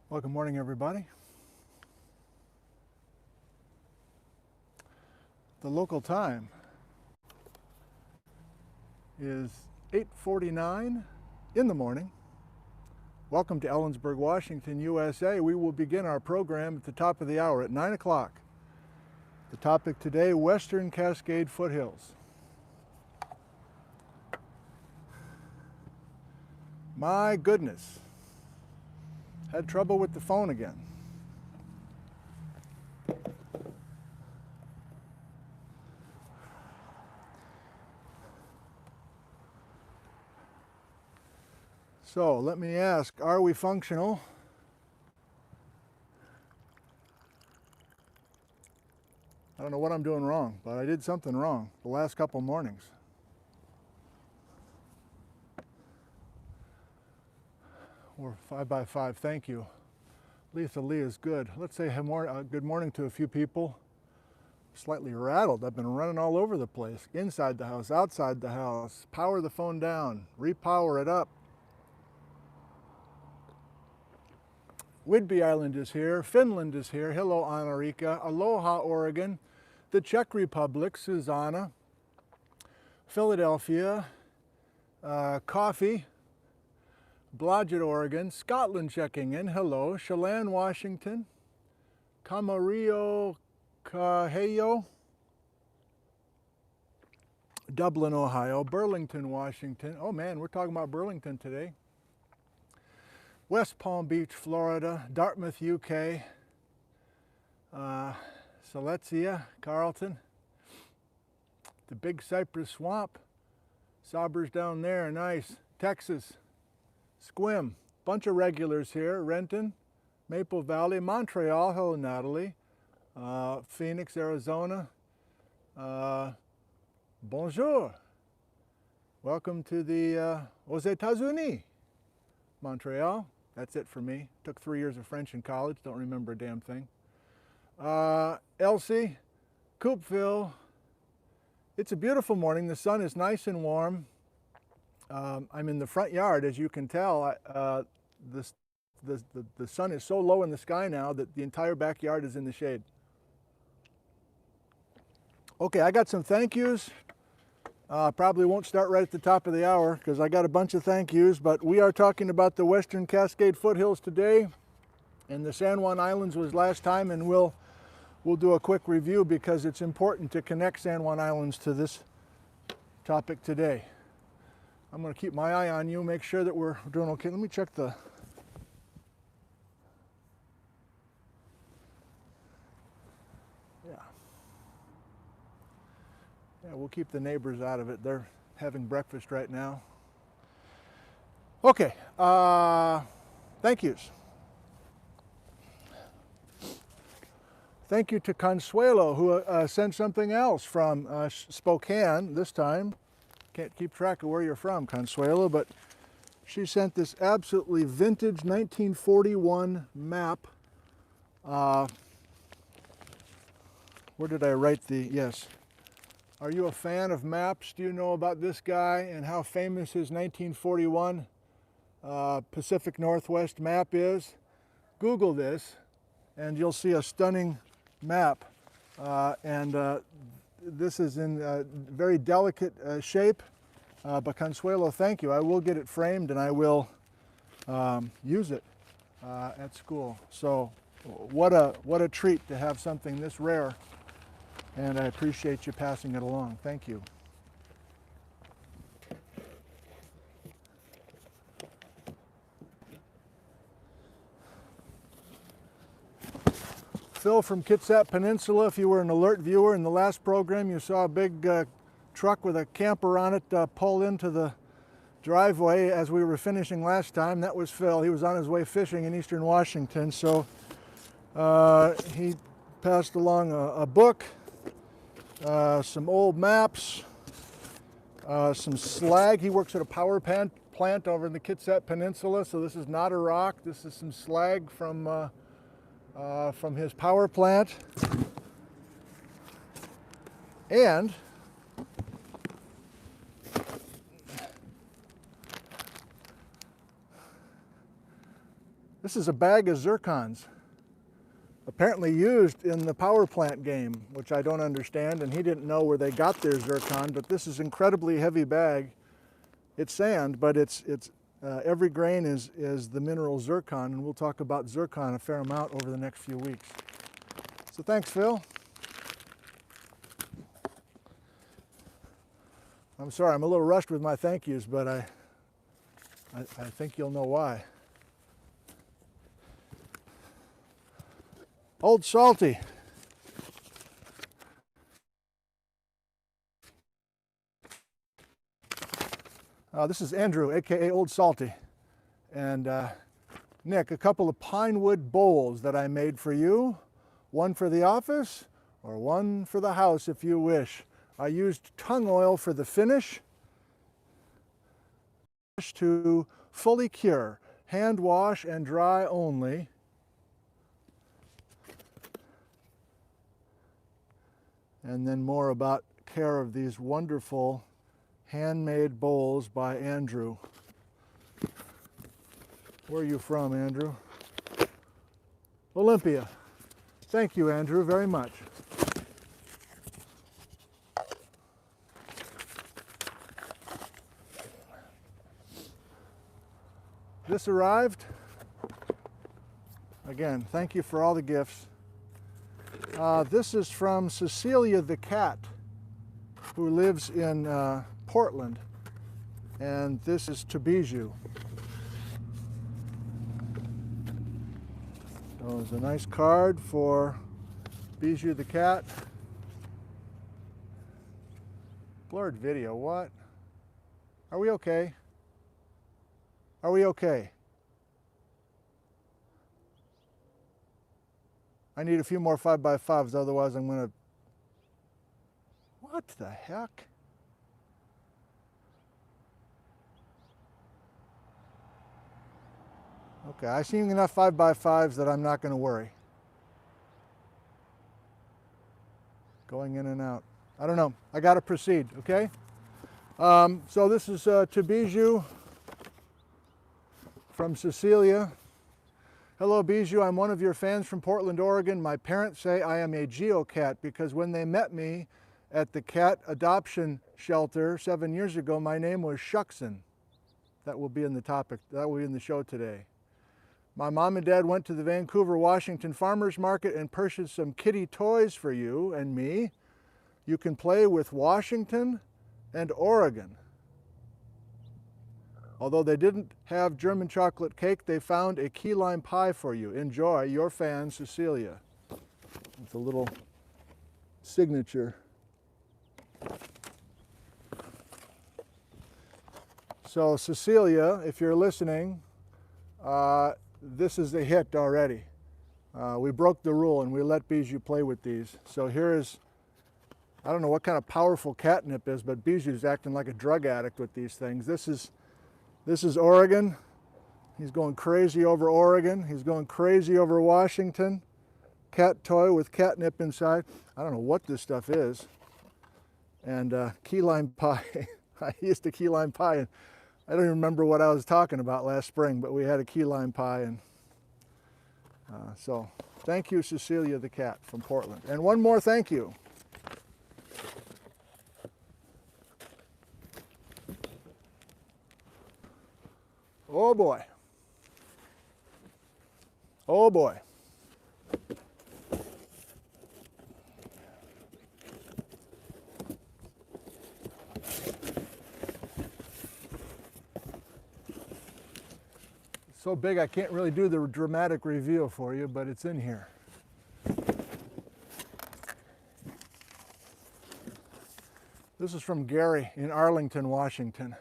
Well, good morning, everybody. The local time is 8:49 in the morning. Welcome to Ellensburg, Washington, USA. We will begin our program at the top of the hour at 9 o'clock. The topic today, Western Cascade Foothills. My goodness, had trouble with the phone again. So let me ask, are we functional? I don't know what I'm doing wrong, but I did something wrong the last couple mornings. Or 5x5, thank you. Letha Lee is good. Let's say good morning to a few people. Slightly rattled. I've been running all over the place. Inside the house, outside the house. Power the phone down. Repower it up. Whidbey Island is here. Finland is here. Hello, Anarika. Aloha, Oregon. The Czech Republic, Susanna. Philadelphia. Coffee. Blodgett, Oregon. Scotland checking in. Hello. Chelan, Washington. Camarillo, Caheyo. Dublin, Ohio. Burlington, Washington. Oh man, we're talking about Burlington today. West Palm Beach, Florida. Dartmouth, UK. Silesia, Carlton. The Big Cypress Swamp. Saubers down there, nice. Texas. Squim, bunch of regulars here. Renton, Maple Valley, Montreal, hello Natalie. Phoenix, Arizona. Bonjour. Welcome to the aux États-Unis. Montreal, that's it for me. Took 3 years of French in college, don't remember a damn thing. Elsie, Coupeville. It's a beautiful morning. The sun is nice and warm. I'm in the front yard, as you can tell. The sun is so low in the sky now that the entire backyard is in the shade. Okay, I got some thank yous. Probably won't start right at the top of the hour because I got a bunch of thank yous, but we are talking about the Western Cascade Foothills today, and the San Juan Islands was last time, and we'll do a quick review because it's important to connect San Juan Islands to this topic today. I'm going to keep my eye on you, make sure that we're doing okay. Let me check the... Yeah, we'll keep the neighbors out of it. They're having breakfast right now. Okay, thank yous. Thank you to Consuelo, who sent something else from Spokane this time. Can't keep track of where you're from, Consuelo, but she sent this absolutely vintage 1941 map. Where did I write the, yes. Are you a fan of maps? Do you know about this guy and how famous his 1941 Pacific Northwest map is? Google this and you'll see a stunning map. This is in very delicate shape, but Consuelo, thank you. I will get it framed and I will use it at school. So what a treat to have something this rare, and I appreciate you passing it along. Thank you. Phil from Kitsap Peninsula, if you were an alert viewer in the last program, you saw a big truck with a camper on it pull into the driveway as we were finishing last time. That was Phil. He was on his way fishing in eastern Washington, so he passed along a book, some old maps, some slag. He works at a power plant over in the Kitsap Peninsula, so this is not a rock. This is some slag from his power plant. And This is a bag of zircons, apparently used in the power plant game, which I don't understand, and he didn't know where they got their zircon, but this is incredibly heavy bag. It's sand, but every grain is the mineral zircon, and we'll talk about zircon a fair amount over the next few weeks. So thanks, Phil. I'm sorry, I'm a little rushed with my thank yous, but I think you'll know why. Old Salty. This is Andrew, aka Old Salty. And Nick, a couple of pine wood bowls that I made for you. One for the office, or one for the house if you wish. I used tung oil for the finish to fully cure, hand wash and dry only. And then more about care of these wonderful handmade bowls by Andrew. Where are you from, Andrew? Olympia. Thank you, Andrew, very much. This arrived. Again, thank you for all the gifts. This is from Cecilia the cat, who lives in Portland, and this is to Bijou. So it's a nice card for Bijou the cat. Blurred video, what? Are we okay? Are we okay? I need a few more 5x5s, otherwise I'm gonna... What the heck? Okay, I've seen enough 5x5s that I'm not gonna worry. Going in and out. I don't know, I gotta proceed, okay? So this is to Bijou from Cecilia. Hello, Bijou. I'm one of your fans from Portland, Oregon. My parents say I am a geocat because when they met me at the cat adoption shelter 7 years ago, my name was Shuckson. That will be in the topic. That will be in the show today. My mom and dad went to the Vancouver, Washington farmers market and purchased some kitty toys for you and me. You can play with Washington and Oregon. Although they didn't have German chocolate cake, they found a key lime pie for you. Enjoy, your fan, Cecilia. With a little signature. So Cecilia, if you're listening, this is a hit already. We broke the rule and we let Bijou play with these. So here is, I don't know what kind of powerful catnip is, but Bijou's acting like a drug addict with these things. This is Oregon. He's going crazy over Oregon. He's going crazy over Washington. Cat toy with catnip inside. I don't know what this stuff is. And key lime pie. I used a key lime pie, and I don't even remember what I was talking about last spring, but we had a key lime pie. And so thank you, Cecilia the cat from Portland. And one more thank you. Oh boy. Oh boy. It's so big I can't really do the dramatic reveal for you, but it's in here. This is from Gary in Arlington, Washington.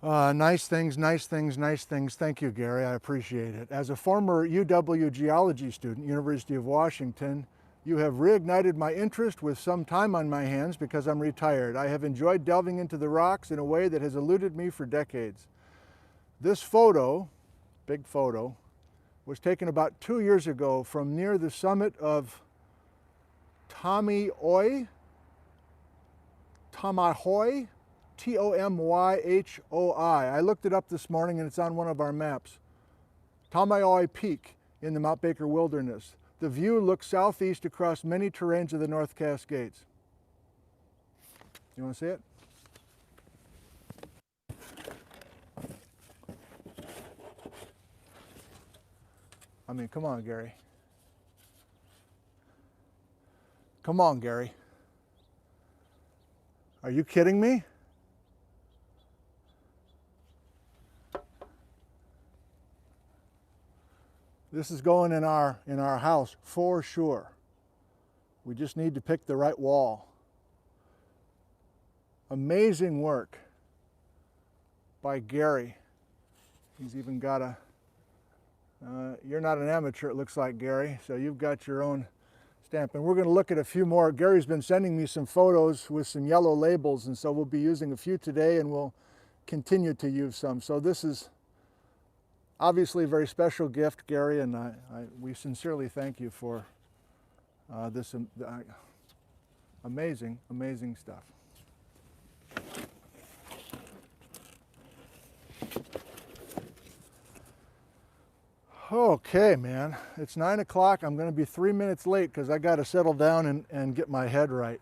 Nice things, nice things, nice things. Thank you, Gary. I appreciate it. As a former UW geology student, University of Washington, you have reignited my interest with some time on my hands because I'm retired. I have enjoyed delving into the rocks in a way that has eluded me for decades. This photo, big photo, was taken about 2 years ago from near the summit of Tomyhoi, Tomyhoi. I looked it up this morning and it's on one of our maps. Tamaoi Peak in the Mount Baker Wilderness. The view looks southeast across many terranes of the North Cascades. You want to see it? I mean, come on, Gary. Come on, Gary. Are you kidding me? This is going in our house for sure. We just need to pick the right wall. Amazing work by Gary. He's even got a, you're not an amateur, it looks like, Gary, so you've got your own stamp. And we're going to look at a few more. Gary's been sending me some photos with some yellow labels, and so we'll be using a few today, and we'll continue to use some. So this is obviously a very special gift, Gary, and we sincerely thank you for this amazing, amazing stuff. Okay, man, it's 9 o'clock. I'm going to be 3 minutes late because I got to settle down and get my head right.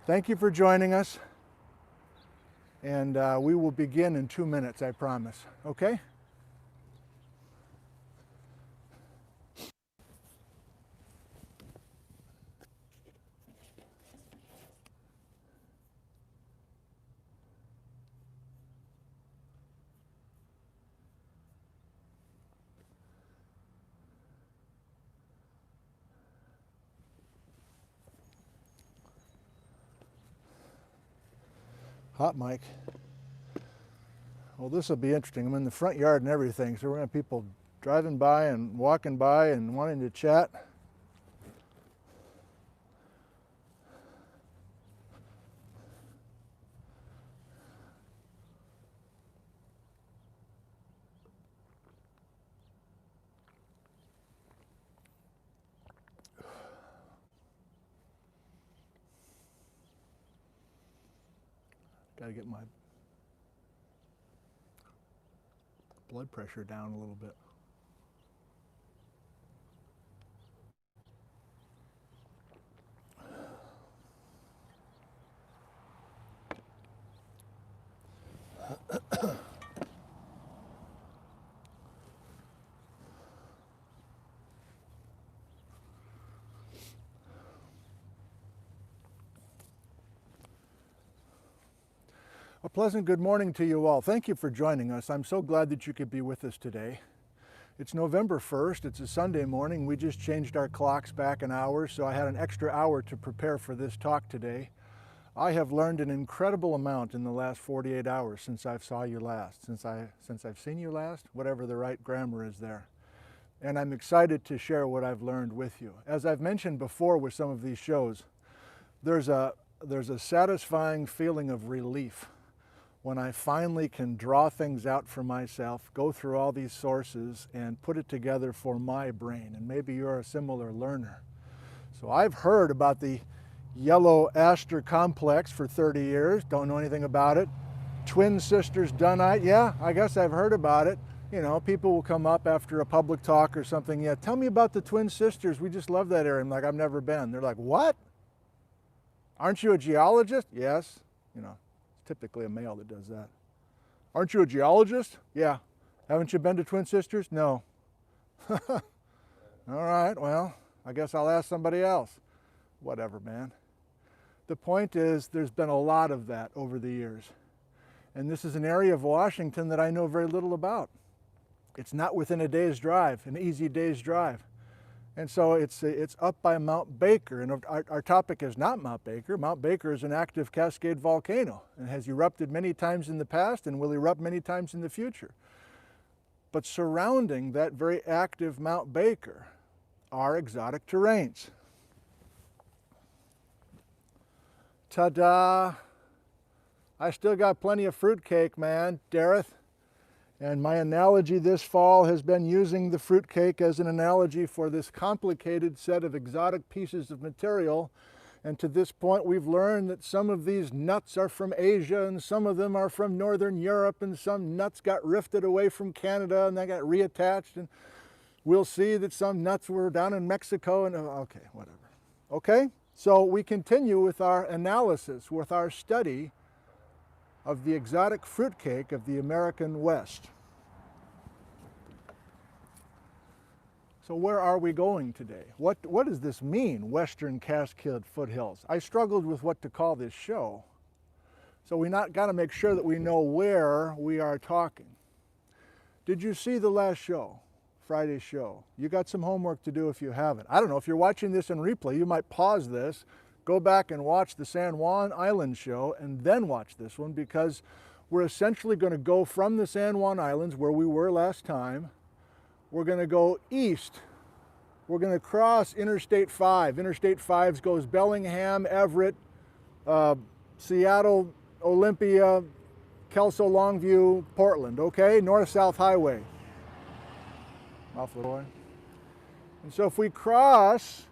Thank you for joining us. And we will begin in 2 minutes, I promise. Okay? Hot mic. Well, this will be interesting. I'm in the front yard and everything, so we're going to have people driving by and walking by and wanting to chat. Got to get my blood pressure down a little bit. A pleasant good morning to you all. Thank you for joining us. I'm so glad that you could be with us today. It's November 1st. It's a Sunday morning. We just changed our clocks back an hour, so I had an extra hour to prepare for this talk today. I have learned an incredible amount in the last 48 hours since I saw you last, since I've seen you last, whatever the right grammar is there. And I'm excited to share what I've learned with you. As I've mentioned before with some of these shows, there's a satisfying feeling of relief when I finally can draw things out for myself, go through all these sources and put it together for my brain. And maybe you're a similar learner. So I've heard about the yellow aster complex for 30 years, don't know anything about it. Twin sisters dunnite, yeah, I guess I've heard about it. You know, people will come up after a public talk or something, yeah, tell me about the twin sisters, we just love that area. I'm like, I've never been. They're like, what? Aren't you a geologist? Yes, you know. Typically a male that does that. Aren't you a geologist? Yeah. Haven't you been to Twin Sisters? No. All right, well, I guess I'll ask somebody else. Whatever, man. The point is, there's been a lot of that over the years. And this is an area of Washington that I know very little about. It's not within a day's drive, an easy day's drive. And so it's up by Mount Baker, and our topic is not Mount Baker. Mount Baker is an active Cascade volcano and has erupted many times in the past and will erupt many times in the future. But surrounding that very active Mount Baker are exotic terranes. Ta-da! I still got plenty of fruitcake, man, Dareth. And my analogy this fall has been using the fruitcake as an analogy for this complicated set of exotic pieces of material And to this point, we've learned that some of these nuts are from Asia and some of them are from Northern Europe, and some nuts got rifted away from Canada and they got reattached. And we'll see that some nuts were down in Mexico and okay, whatever. Okay, so we continue with our analysis, with our study of the exotic fruitcake of the American West. So where are we going today? What does this mean, Western Cascade foothills? I struggled with what to call this show. So we got to make sure that we know where we are talking. Did you see the last show, Friday's show? You got some homework to do if you haven't. I don't know, if you're watching this in replay, you might pause this, go back and watch the San Juan Island show, and then watch this one, because we're essentially going to go from the San Juan Islands, where we were last time. We're going to go east. We're going to cross Interstate 5. Interstate 5 goes Bellingham, Everett, Seattle, Olympia, Kelso, Longview, Portland, okay? North-South Highway. And so if we cross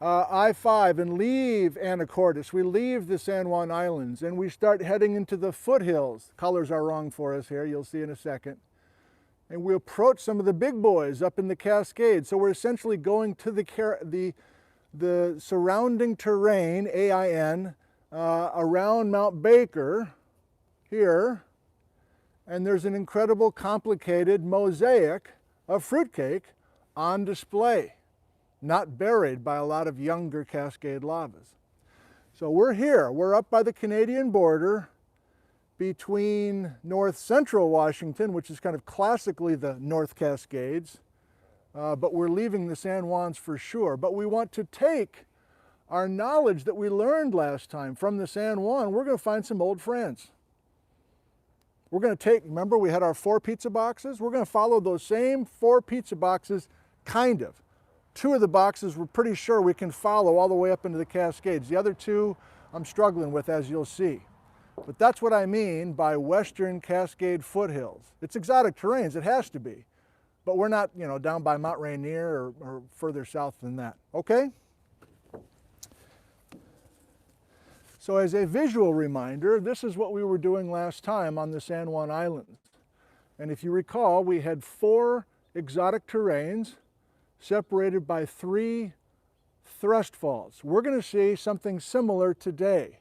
I-5 and leave Anacortes, we leave the San Juan Islands, and we start heading into the foothills. Colors are wrong for us here, you'll see in a second. And we approach some of the big boys up in the Cascades. So we're essentially going to the surrounding terrain, AIN, around Mount Baker here. And there's an incredible, complicated mosaic of fruitcake on display, not buried by a lot of younger Cascade lavas. So we're here. We're up by the Canadian border, between north central Washington, which is kind of classically the North Cascades, but we're leaving the San Juans for sure. But we want to take our knowledge that we learned last time from the San Juan. We're going to find some old friends. We're going to take, remember we had our 4 pizza boxes? We're going to follow those same 4 pizza boxes, kind of. 2 of the boxes we're pretty sure we can follow all the way up into the Cascades. The other 2 I'm struggling with, as you'll see. But that's what I mean by Western Cascade foothills. It's exotic terrains, it has to be. But we're not, you know, down by Mount Rainier or further south than that, okay? So as a visual reminder, this is what we were doing last time on the San Juan Islands. And if you recall, we had 4 exotic terrains separated by 3 thrust faults. We're going to see something similar today.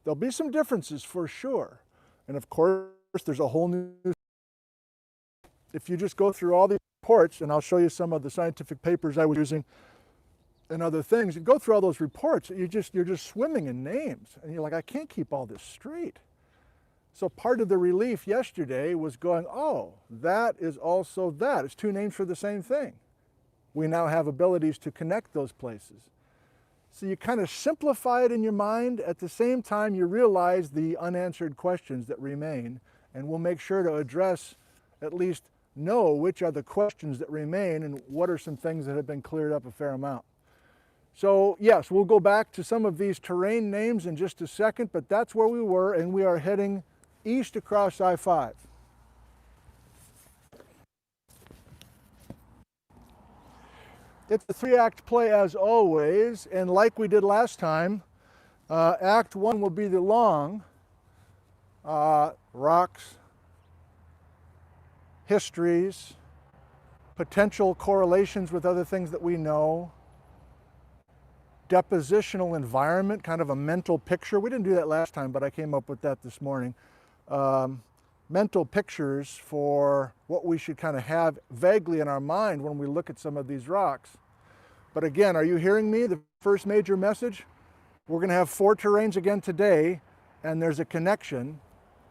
There'll be some differences for sure. And of course, there's a whole new... If you just go through all these reports, and I'll show you some of the scientific papers I was using and other things, and go through all those reports, you're just swimming in names. And you're like, I can't keep all this straight. So part of the relief yesterday was going, oh, that is also that. It's 2 names for the same thing. We now have abilities to connect those places. So you kind of simplify it in your mind. At the same time, you realize the unanswered questions that remain, and we'll make sure to address, at least know which are the questions that remain and what are some things that have been cleared up a fair amount. So yes, we'll go back to some of these terrain names in just a second, but that's where we were, and we are heading east across I-5. It's a 3-act play as always, and like we did last time, Act 1 will be the long rocks, histories, potential correlations with other things that we know, depositional environment, kind of a mental picture. We didn't do that last time, but I came up with that this morning. Mental pictures for what we should kind of have vaguely in our mind when we look at some of these rocks. But again, are you hearing me? The first major message? We're going to have 4 terrains again today, and there's a connection,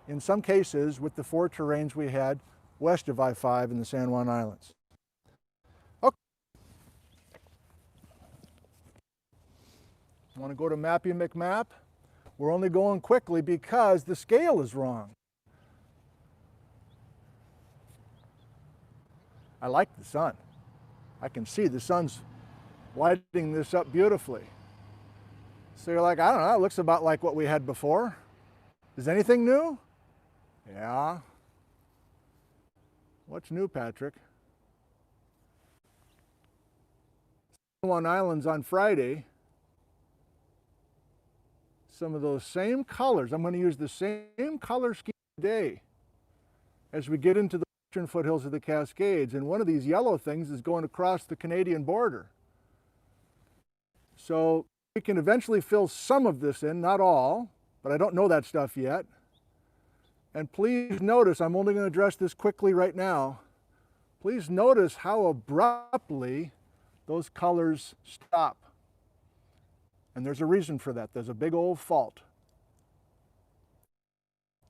in some cases, with the 4 terrains we had west of I-5 in the San Juan Islands. Okay. Want to go to Mappy McMap? We're only going quickly because the scale is wrong. I like the sun. I can see the sun's lighting this up beautifully. So you're like, I don't know, it looks about like what we had before. Is anything new? Yeah. What's new, Patrick? San Juan Islands on Friday. some of those same colors. I'm going to use the same color scheme today as we get into the western foothills of the Cascades. And one of these yellow things is going across the Canadian border. So we can eventually fill some of this in, not all, but I don't know that stuff yet. And please notice, I'm only going to address this quickly right now. Please notice how abruptly those colors stop. And there's a reason for that. There's a big old fault.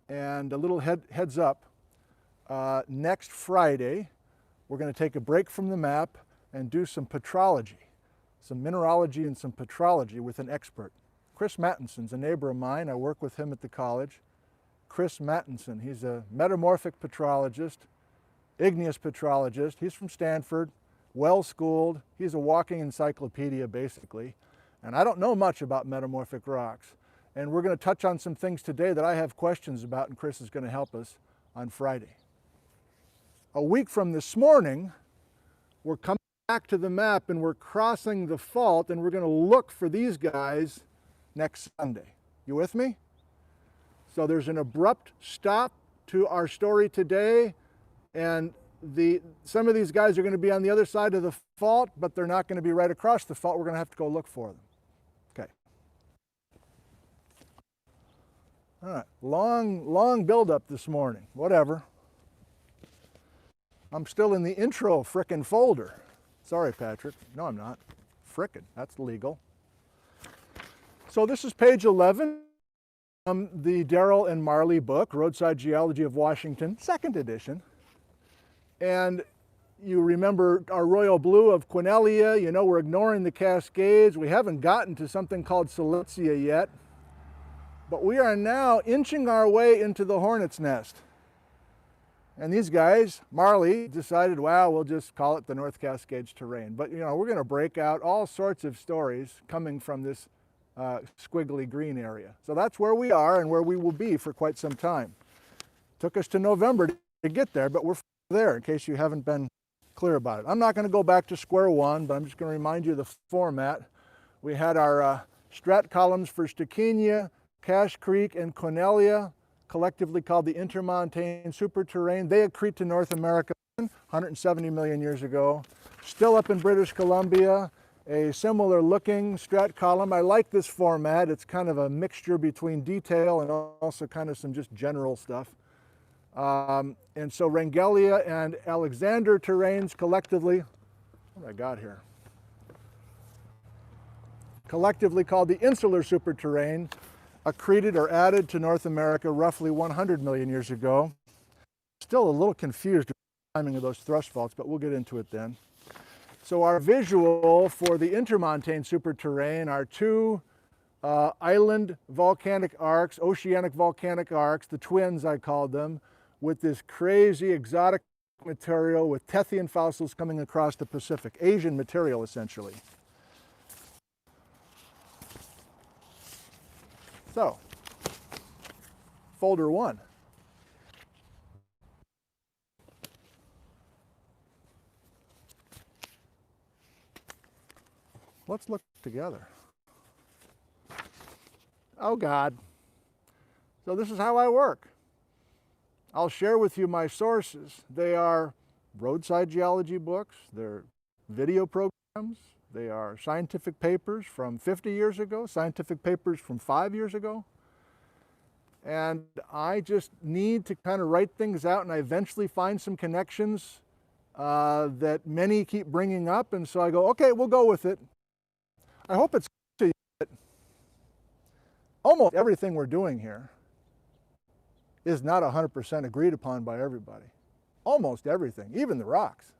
And a little heads up, next Friday, we're going to take a break from the map and do some petrology, some mineralogy and some petrology with an expert. Chris Mattinson's a neighbor of mine. I work with him at the college. Chris Mattinson, he's a metamorphic petrologist, igneous petrologist. He's from Stanford, well-schooled. He's a walking encyclopedia, basically. And I don't know much about metamorphic rocks. And we're going to touch on some things today that I have questions about, and Chris is going to help us on Friday. A week from this morning, we're coming back to the map and we're crossing the fault, and we're going to look for these guys next Sunday. You with me? So there's an abrupt stop to our story today, and some of these guys are going to be on the other side of the fault, but they're not going to be right across the fault. We're going to have to go look for them. Okay. All right, long build-up this morning, whatever. I'm still in the intro frickin' folder. Sorry, Patrick. No, I'm not. Frickin', that's legal. So this is page 11. The Darrell and Marley book, Roadside Geology of Washington, 2nd edition. And you remember our royal blue of Quinellia. You know, we're ignoring the Cascades. We haven't gotten to something called Silesia yet. But we are now inching our way into the hornet's nest. And these guys, Marley, decided, well, we'll just call it the North Cascades terrane. But, you know, we're going to break out all sorts of stories coming from this squiggly green area. So that's where we are and where we will be for quite some time. Took us to November to get there, but we're there in case you haven't been clear about it. I'm not going to go back to square one, but I'm just going to remind you of the format. We had our strat columns for Stikenia, Cache Creek, and Quinellia, collectively called the intermontane superterrane. They accrete to North America 170 million years ago. Still up in British Columbia, a similar looking strat column. I like this format. It's kind of a mixture between detail and also kind of some just general stuff. And so Wrangellia and Alexander terranes collectively, what have I got here? Collectively called the insular superterrane, accreted or added to North America roughly 100 million years ago. Still a little confused with the timing of those thrust faults, but we'll get into it then. So our visual for the intermontane superterrane are two island volcanic arcs, oceanic volcanic arcs, the twins I called them, with this crazy exotic material with Tethyan fossils coming across the Pacific, Asian material essentially. So, folder 1. Let's look together. Oh God. So this is how I work. I'll share with you my sources. They are roadside geology books, they're video programs, they are scientific papers from 50 years ago, scientific papers from 5 years ago. And I just need to kind of write things out, and I eventually find some connections that many keep bringing up, and so I go, okay, we'll go with it. I hope it's to you that almost everything we're doing here is not 100% agreed upon by everybody. Almost everything, even the rocks.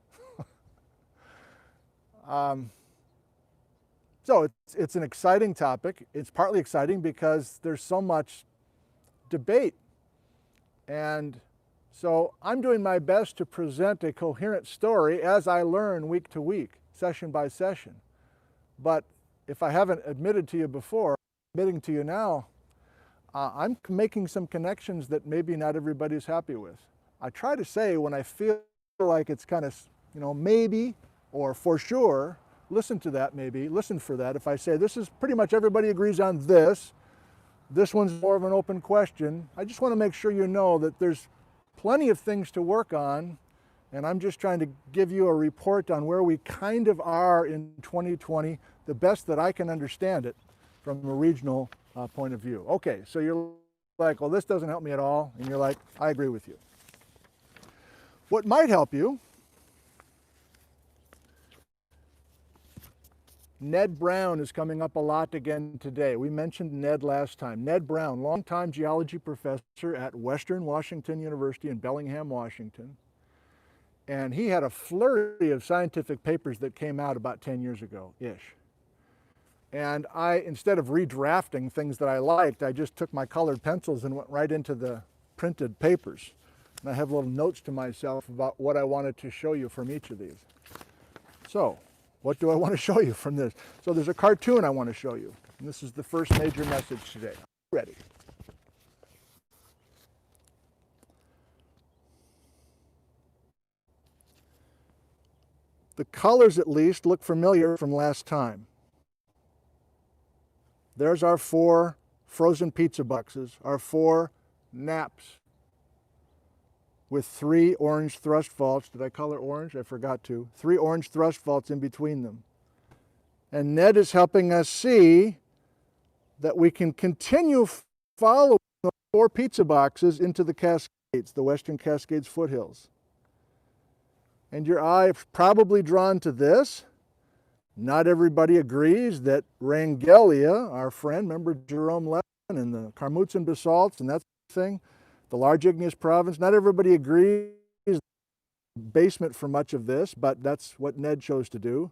So it's an exciting topic. It's partly exciting because there's so much debate. And so I'm doing my best to present a coherent story as I learn week to week, session by session. But if I haven't admitted to you before, I'm admitting to you now, I'm making some connections that maybe not everybody's happy with. I try to say when I feel like it's kind of, you know, maybe or for sure, listen to that maybe, listen for that. If I say this is pretty much everybody agrees on this, This one's more of an open question. I just want to make sure you know that there's plenty of things to work on, and I'm just trying to give you a report on where we kind of are in 2020, the best that I can understand it from a regional point of view. Okay, so you're like, well, this doesn't help me at all, and you're like, I agree with you. What might help you, Ned Brown is coming up a lot again today. We mentioned Ned last time. Ned Brown, longtime geology professor at Western Washington University in Bellingham, Washington. And he had a flurry of scientific papers that came out about 10 years ago-ish. And instead of redrafting things that I liked, I just took my colored pencils and went right into the printed papers. And I have little notes to myself about what I wanted to show you from each of these. So, what do I want to show you from this? So there's a cartoon I want to show you. And this is the first major message today. Ready? The colors, at least, look familiar from last time. There's our 4 frozen pizza boxes, our 4 naps with 3 orange thrust faults. Did I color orange? I forgot to. 3 orange thrust faults in between them. And Ned is helping us see that we can continue following the 4 pizza boxes into the Cascades, the Western Cascades foothills. And your eye is probably drawn to this. Not everybody agrees that Rangelia, our friend, remember Jerome Levin and the Carmoutzen basalts and that thing, the large igneous province, not everybody agrees basement for much of this, but that's what Ned chose to do.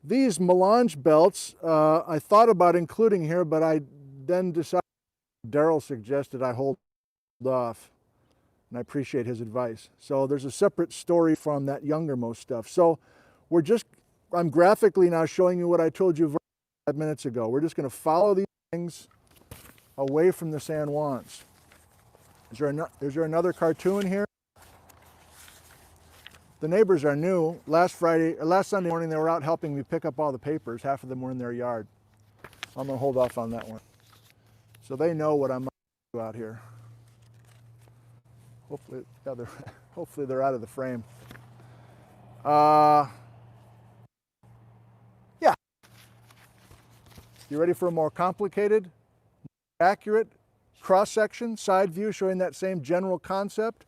These Melange belts, I thought about including here, but I then decided, Daryl suggested I hold off, and I appreciate his advice. So there's a separate story from that younger-most stuff. So I'm graphically now showing you what I told you 5 minutes ago. We're just going to follow these things away from the San Juans. Is there another cartoon here? The neighbors are new. Last Sunday morning, they were out helping me pick up all the papers. Half of them were in their yard. I'm going to hold off on that one. So they know what I'm up to out here. Hopefully they're out of the frame. Yeah. You ready for a more complicated, accurate cross-section, side view showing that same general concept?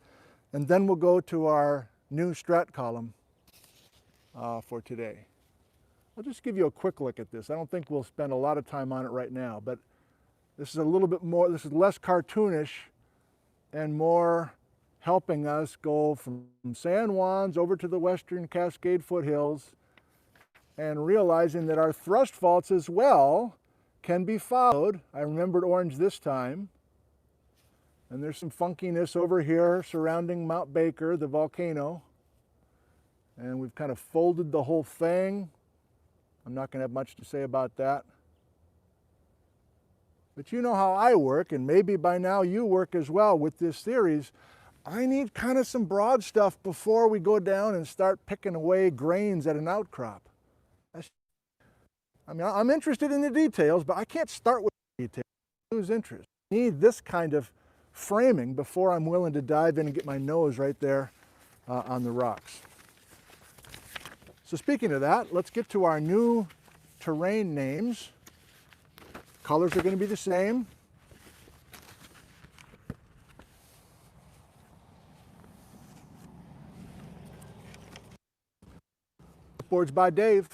And then we'll go to our new strat column for today. I'll just give you a quick look at this. I don't think we'll spend a lot of time on it right now, but this is a little bit more, this is less cartoonish and more helping us go from San Juans over to the Western Cascade foothills and realizing that our thrust faults as well can be followed. I remembered orange this time. And there's some funkiness over here surrounding Mount Baker, the volcano. And we've kind of folded the whole thing. I'm not going to have much to say about that. But you know how I work, and maybe by now you work as well with this series. I need kind of some broad stuff before we go down and start picking away grains at an outcrop. I mean, I'm interested in the details, but I can't start with the details. I lose interest. I need this kind of framing before I'm willing to dive in and get my nose right there on the rocks. So speaking of that, let's get to our new terrain names. Colors are going to be the same. Boards by Dave.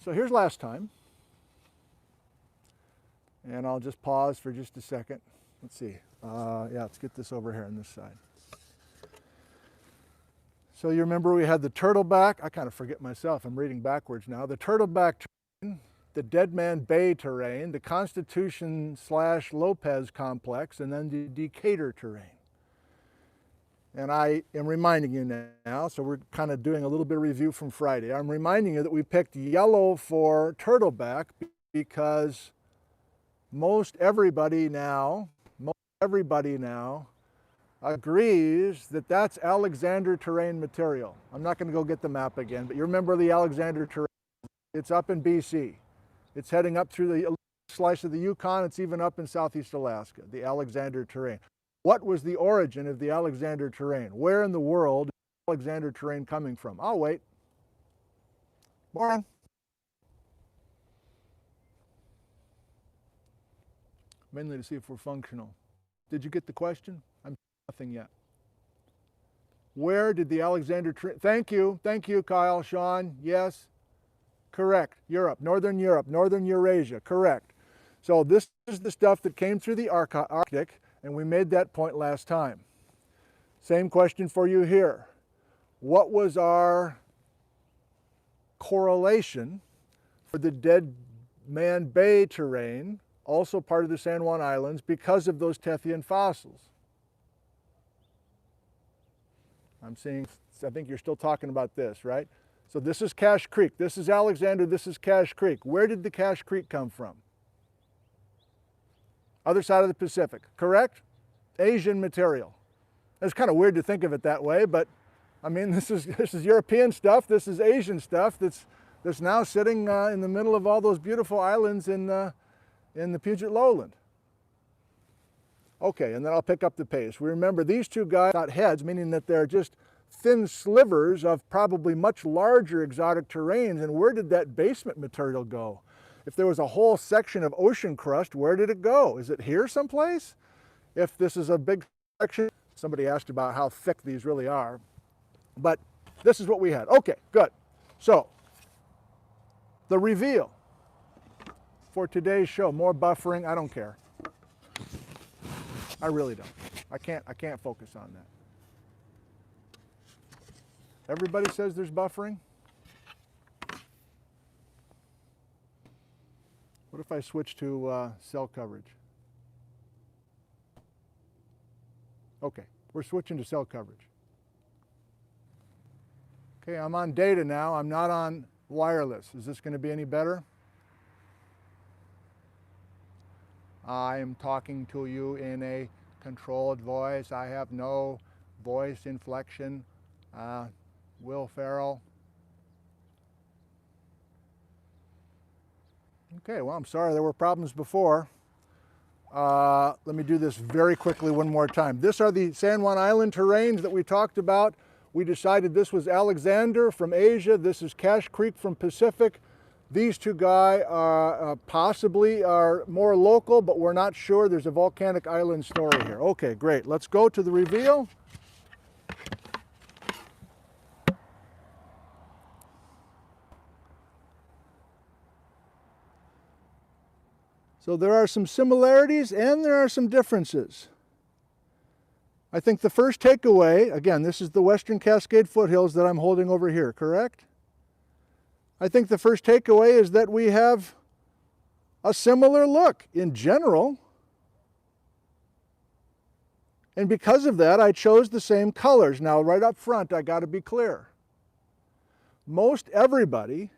So here's last time. And I'll just pause for just a second. Let's see. Yeah, let's get this over here on this side. So you remember we had the Turtleback. I kind of forget myself. I'm reading backwards now. The Turtleback terrain, the Dead Man Bay terrain, the Constitution/Lopez complex, and then the Decatur terrain. And I am reminding you now, so we're kind of doing a little bit of review from Friday. I'm reminding you that we picked yellow for Turtleback because most everybody now agrees that that's Alexander terrain material. I'm not going to go get the map again, but you remember the Alexander terrain. It's up in BC. It's heading up through the slice of the Yukon. It's even up in southeast Alaska, the Alexander Terrane. What was the origin of the Alexander Terrane? Where in the world is the Alexander Terrane coming from? I'll wait. Morning. Mainly to see if we're functional. Did you get the question? I'm nothing yet. Where did the Alexander Terrane? Thank you, Kyle, Sean. Yes, correct. Europe, Northern Eurasia, correct. So this is the stuff that came through the Arctic, and we made that point last time. Same question for you here. What was our correlation for the Dead Man Bay terrane, also part of the San Juan Islands, because of those Tethyan fossils? I think you're still talking about this, right? So this is Cache Creek, this is Alexander, this is Cache Creek. Where did the Cache Creek come from? Other side of the Pacific, correct? Asian material. It's kind of weird to think of it that way, but I mean, this is European stuff, this is Asian stuff that's now sitting in the middle of all those beautiful islands in the Puget Lowland. Okay, and then I'll pick up the pace. We remember these two guys got heads, meaning that they're just thin slivers of probably much larger exotic terranes. And where did that basement material go? If there was a whole section of ocean crust, where did it go? Is it here someplace? If this is a big section, somebody asked about how thick these really are, but this is what we had. Okay, good. So, the reveal for today's show, more buffering, I don't care. I really don't. I can't focus on that. Everybody says there's buffering. What if I switch to cell coverage? Okay, we're switching to cell coverage. Okay, I'm on data now. I'm not on wireless. Is this going to be any better? I'm talking to you in a controlled voice. I have no voice inflection. Will Farrell. Okay, well, I'm sorry there were problems before. Let me do this very quickly one more time. These are the San Juan Island terranes that we talked about. We decided this was Alexander from Asia. This is Cache Creek from Pacific. These two guys possibly are more local, but we're not sure. There's a volcanic island story here. Okay, great. Let's go to the reveal. So there are some similarities and there are some differences. I think the first takeaway, again, this is the Western Cascade foothills that I'm holding over here, correct? I think the first takeaway is that we have a similar look in general. And because of that, I chose the same colors. Now, right up front, I got to be clear. Most everybody,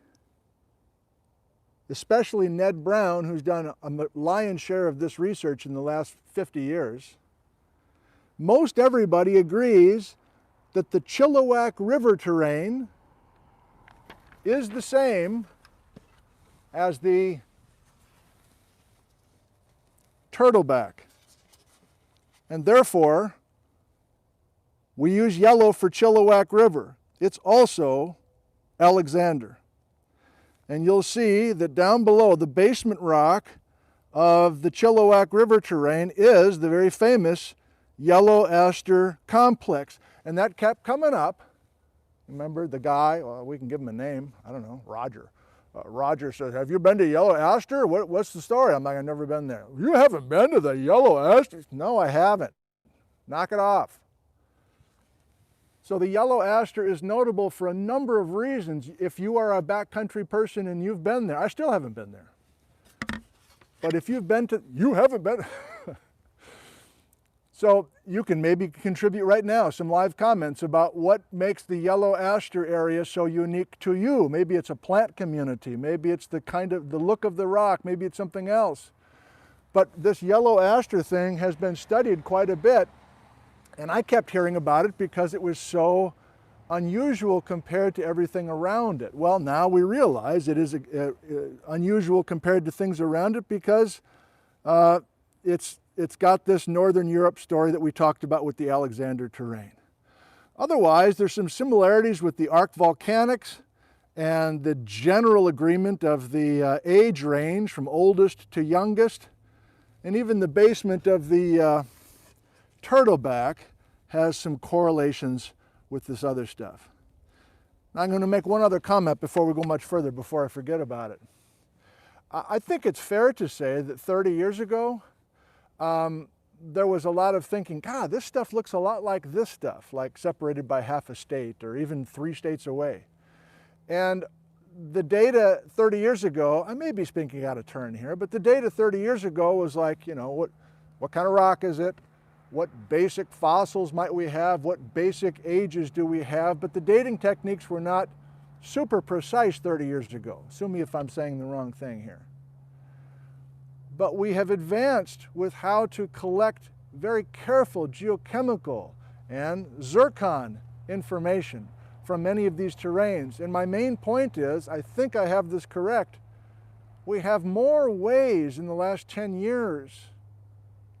especially Ned Brown, who's done a lion's share of this research in the last 50 years, most everybody agrees that the Chilliwack River terrane is the same as the turtleback. And therefore, we use yellow for Chilliwack River. It's also Alexander. And you'll see that down below, the basement rock of the Chilliwack River terrane is the very famous yellow aster complex. And that kept coming up. Remember the guy, well, we can give him a name, I don't know, Roger. Roger says, have you been to Yellow Aster? What's the story? I'm like, I've never been there. You haven't been to the Yellow Aster? No, I haven't. Knock it off. So the Yellow Aster is notable for a number of reasons. If you are a backcountry person and you've been there, I still haven't been there. But if you've been to, you haven't been. So you can maybe contribute right now some live comments about what makes the Yellow Aster area so unique to you. Maybe it's a plant community, maybe it's the look of the rock, maybe it's something else. But this Yellow Aster thing has been studied quite a bit, and I kept hearing about it because it was so unusual compared to everything around it. Well, now we realize it is unusual compared to things around it because it's got this Northern Europe story that we talked about with the Alexander terrane. Otherwise, there's some similarities with the arc volcanics and the general agreement of the age range from oldest to youngest, and even the basement of the turtleback has some correlations with this other stuff. Now, I'm going to make one other comment before we go much further, before I forget about it. I think it's fair to say that 30 years ago, there was a lot of thinking, God, this stuff looks a lot like this stuff, like separated by half a state or even 3 states away. And the data 30 years ago, I may be speaking out of turn here, but the data 30 years ago was like, you know, what kind of rock is it? What basic fossils might we have? What basic ages do we have? But the dating techniques were not super precise 30 years ago. Sue me if I'm saying the wrong thing here. But we have advanced with how to collect very careful geochemical and zircon information from many of these terranes. And my main point is, I think I have this correct, we have more ways in the last 10 years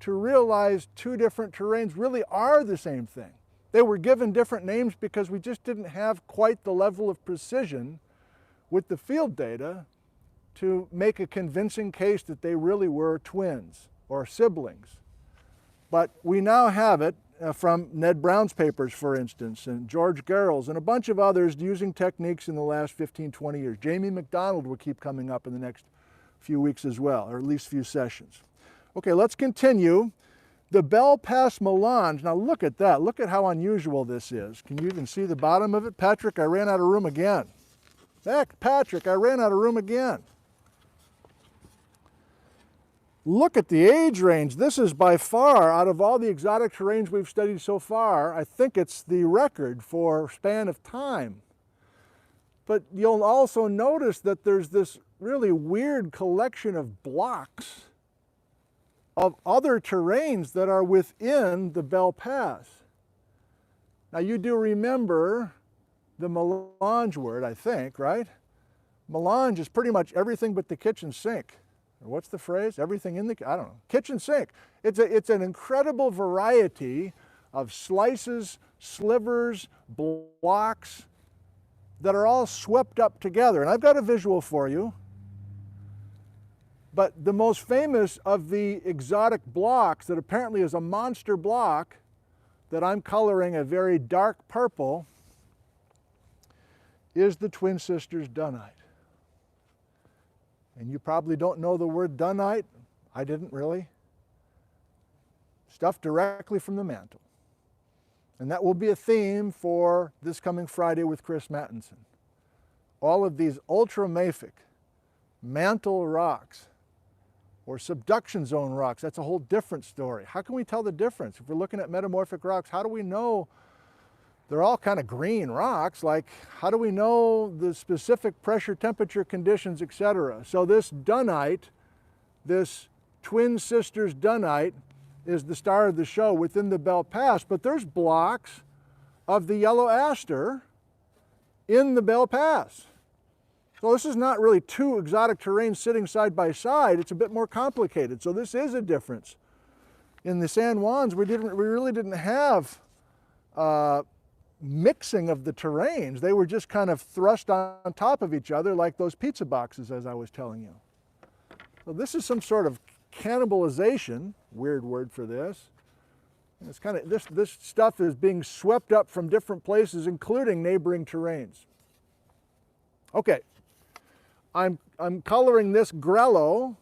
to realize 2 different terranes really are the same thing. They were given different names because we just didn't have quite the level of precision with the field data to make a convincing case that they really were twins or siblings. But we now have it from Ned Brown's papers, for instance, and George Garrell's, and a bunch of others using techniques in the last 15, 20 years. Jamie McDonald will keep coming up in the next few weeks as well, or at least few sessions. Okay, let's continue. The Bell Pass Melange, now look at that. Look at how unusual this is. Can you even see the bottom of it? Patrick, I ran out of room again. Patrick, I ran out of room again. Look at the age range. This is by far, out of all the exotic terranes we've studied so far, I think it's the record for span of time. But you'll also notice that there's this really weird collection of blocks of other terranes that are within the Bell Pass. Now you do remember the melange word, I think, right? Melange is pretty much everything but the kitchen sink. Or what's the phrase? Everything in the, I don't know, kitchen sink. It's an incredible variety of slices, slivers, blocks that are all swept up together. And I've got a visual for you. But the most famous of the exotic blocks that apparently is a monster block that I'm coloring a very dark purple is the Twin Sisters dunnite. And you probably don't know the word dunnite. I didn't really. Stuff directly from the mantle. And that will be a theme for this coming Friday with Chris Mattinson. All of these ultramafic mantle rocks or subduction zone rocks, that's a whole different story. How can we tell the difference? If we're looking at metamorphic rocks, how do we know they're all kind of green rocks? Like, how do we know the specific pressure, temperature conditions, etc.? So this dunnite, this Twin Sisters dunnite, is the star of the show within the Bell Pass, but there's blocks of the yellow aster in the Bell Pass. So this is not really 2 exotic terranes sitting side by side. It's a bit more complicated. So this is a difference. In the San Juans, we really didn't have mixing of the terranes. They were just kind of thrust on top of each other like those pizza boxes, as I was telling you. So this is some sort of cannibalization, weird word for this. It's kind of, this stuff is being swept up from different places, including neighboring terranes. Okay. I'm coloring this grello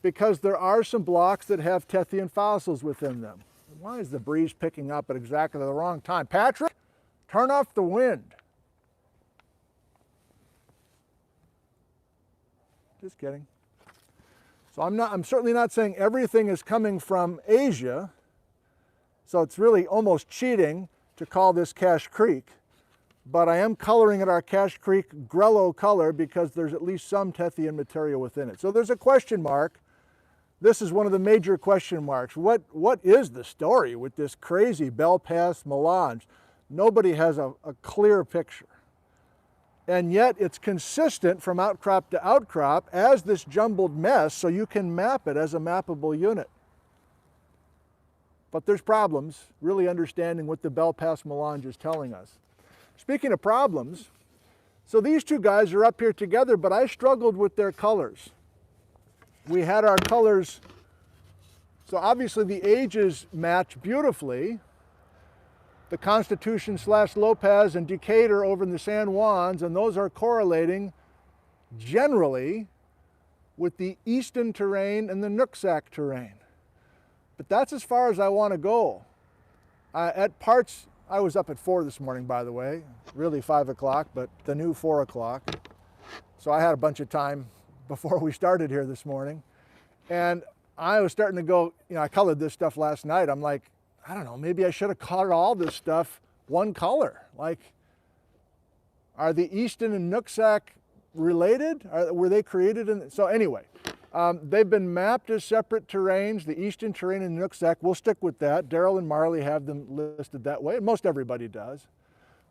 because there are some blocks that have Tethyan fossils within them. Why is the breeze picking up at exactly the wrong time? Patrick, turn off the wind. Just kidding. So I'm certainly not saying everything is coming from Asia. So it's really almost cheating to call this Cache Creek. But I am coloring it our Cache Creek grello color because there's at least some Tethyan material within it. So there's a question mark. This is one of the major question marks. What is the story with this crazy Bell Pass melange? Nobody has a clear picture. And yet it's consistent from outcrop to outcrop as this jumbled mess, so you can map it as a mappable unit. But there's problems really understanding what the Bell Pass Melange is telling us. Speaking of problems, so these two guys are up here together, but I struggled with their colors. We had our colors, so obviously the ages match beautifully. The Constitution/Lopez and Decatur over in the San Juans, and those are correlating generally with the eastern terrain and the Nooksack terrain. But that's as far as I want to go. At parts, I was up at 4 this morning, by the way, really 5 o'clock, but the new 4 o'clock. So I had a bunch of time before we started here this morning. And I was starting to go, I colored this stuff last night. I'm like, I don't know, maybe I should have colored all this stuff one color. Like, are the Easton and Nooksack related? Were they created in? So anyway, they've been mapped as separate terrains, the Eastern terrain and Nooksack. We'll stick with that. Darrell and Marley have them listed that way. Most everybody does.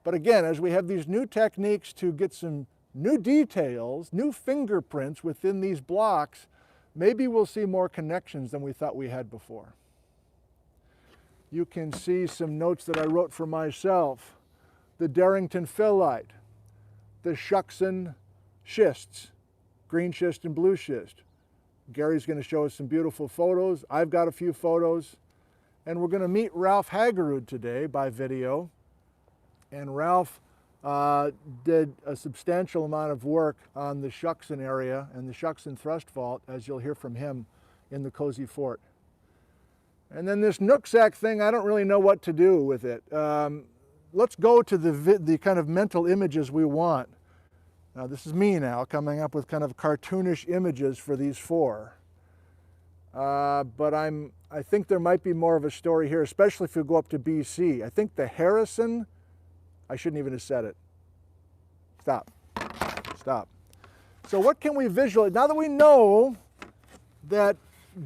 But again, as we have these new techniques to get some new details, new fingerprints within these blocks, maybe we'll see more connections than we thought we had before. You can see some notes that I wrote for myself. The Darrington phyllite, the Shuxon schists, green schist and blue schist. Gary's going to show us some beautiful photos. I've got a few photos. And we're going to meet Ralph Hagerud today by video. And Ralph did a substantial amount of work on the Shuxon area and the Shuxon thrust fault, as you'll hear from him in the Cozy Fort. And then this Nooksack thing, I don't really know what to do with it. Let's go to the kind of mental images we want. Now this is me now coming up with kind of cartoonish images for these 4. But I think there might be more of a story here, especially if you go up to BC. I think the Harrison, I shouldn't even have said it. Stop. So what can we visualize? Now that we know that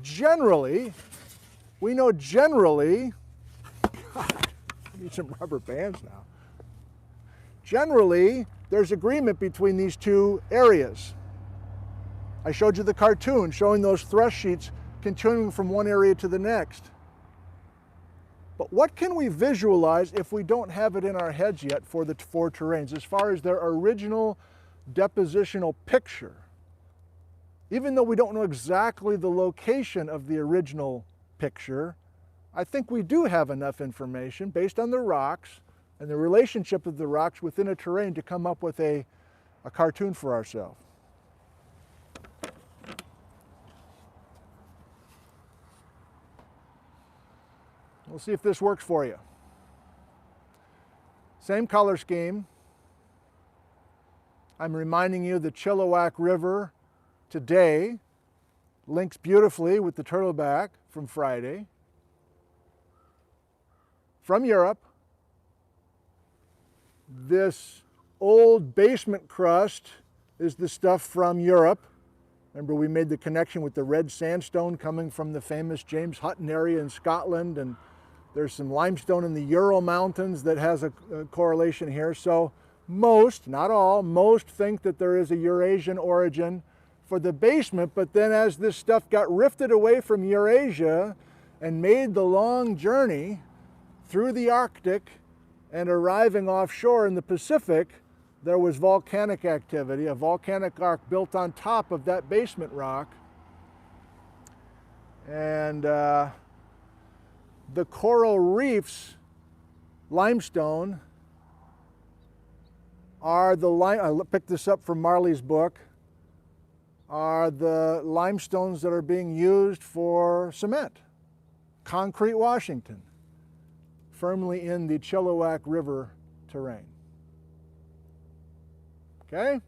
generally, God, I need some rubber bands now. Generally, there's agreement between these two areas. I showed you the cartoon showing those thrust sheets continuing from one area to the next. But what can we visualize if we don't have it in our heads yet for the 4 terrains, as far as their original depositional picture? Even though we don't know exactly the location of the original picture, I think we do have enough information based on the rocks and the relationship of the rocks within a terrain to come up with a cartoon for ourselves. We'll see if this works for you. Same color scheme. I'm reminding you the Chilliwack River today links beautifully with the turtleback from Friday. From Europe, this old basement crust is the stuff from Europe. Remember, we made the connection with the red sandstone coming from the famous James Hutton area in Scotland, and there's some limestone in the Ural Mountains that has a correlation here. So most, not all, most think that there is a Eurasian origin for the basement, but then as this stuff got rifted away from Eurasia and made the long journey through the Arctic and arriving offshore in the Pacific, there was volcanic activity, a volcanic arc built on top of that basement rock. And the coral reefs, limestone, are I picked this up from Marley's book, are the limestones that are being used for cement, concrete Washington, firmly in the Chilliwack River terrain. Okay?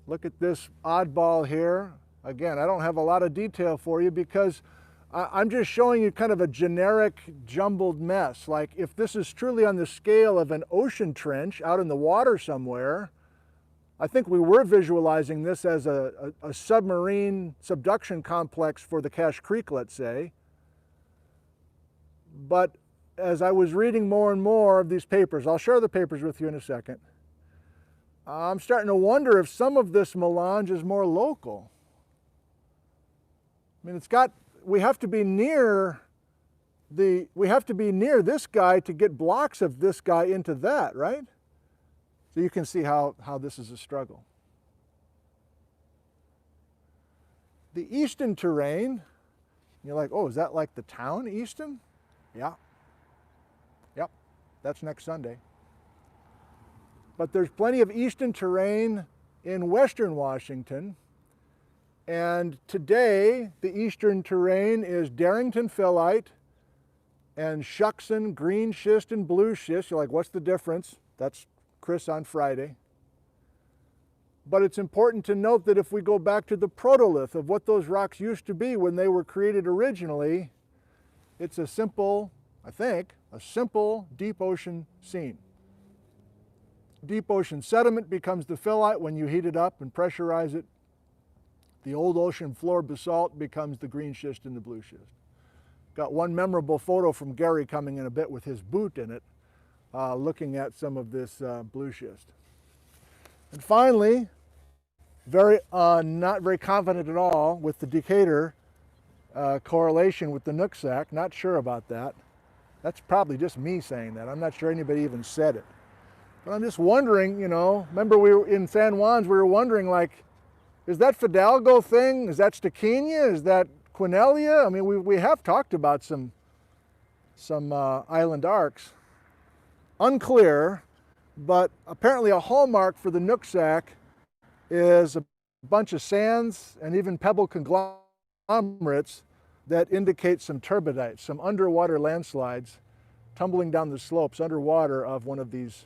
Look at this oddball here. Again, I don't have a lot of detail for you because I'm just showing you kind of a generic jumbled mess. Like if this is truly on the scale of an ocean trench out in the water somewhere, I think we were visualizing this as a submarine subduction complex for the Cache Creek, let's say. But as I was reading more and more of these papers, I'll share the papers with you in a second, I'm starting to wonder if some of this melange is more local. I mean, we have to be near this guy to get blocks of this guy into that, right? So you can see how this is a struggle. The Easton terrane, you're like, oh, is that like the town Easton? Yeah. Yep, that's next Sunday. But there's plenty of Easton terrane in western Washington. And today, the eastern terrane is Darrington phyllite and Shuckson green schist and blue schist. You're like, what's the difference? That's Chris on Friday. But it's important to note that if we go back to the protolith of what those rocks used to be when they were created originally, it's a simple, I think, a simple deep ocean scene. Deep ocean sediment becomes the phyllite when you heat it up and pressurize it. The old ocean floor basalt becomes the green schist and the blue schist. Got one memorable photo from Gary coming in a bit with his boot in it, looking at some of this blue schist. And finally, not very confident at all with the Decatur correlation with the Nooksack. Not sure about that. That's probably just me saying that. I'm not sure anybody even said it. But I'm just wondering, you know, remember we were in San Juan's, we were wondering, like, is that Fidalgo thing? Is that Stachynia? Is that Quinellia? I mean, we have talked about some island arcs. Unclear, but apparently a hallmark for the Nooksack is a bunch of sands and even pebble conglomerates that indicate some turbidites, some underwater landslides tumbling down the slopes underwater of one of these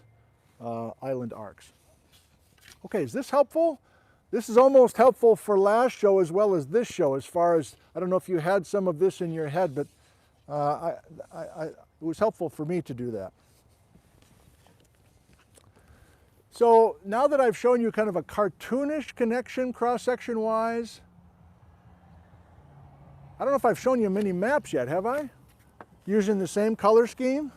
island arcs. Okay, is this helpful? This is almost helpful for last show as well as this show, as far as, I don't know if you had some of this in your head, but it was helpful for me to do that. So now that I've shown you kind of a cartoonish connection cross-section wise, I don't know if I've shown you many maps yet, have I? Using the same color scheme.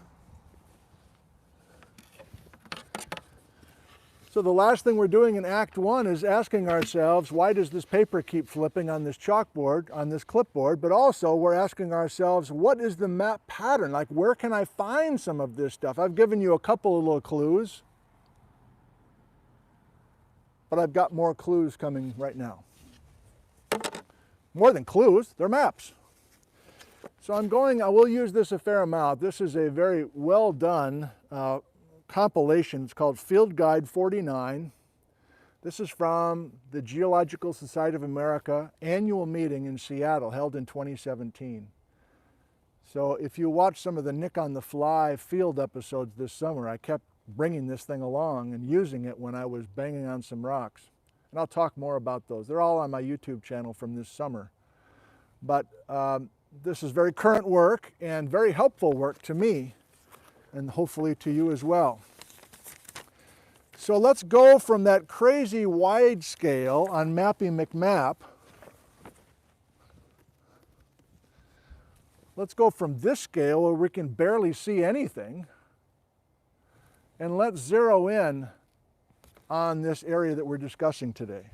So the last thing we're doing in Act 1 is asking ourselves, why does this paper keep flipping on this chalkboard, on this clipboard? But also we're asking ourselves, what is the map pattern? Like, where can I find some of this stuff? I've given you a couple of little clues, but I've got more clues coming right now. More than clues, they're maps. So I will use this a fair amount. This is a very well done compilation. It's called Field Guide 49. This is from the Geological Society of America annual meeting in Seattle, held in 2017. So if you watch some of the Nick on the Fly field episodes this summer, I kept bringing this thing along and using it when I was banging on some rocks. And I'll talk more about those. They're all on my YouTube channel from this summer. But this is very current work and very helpful work to me, and hopefully to you as well. So let's go from that crazy wide scale on Mappy McMap. Let's go from this scale where we can barely see anything, and let's zero in on this area that we're discussing today.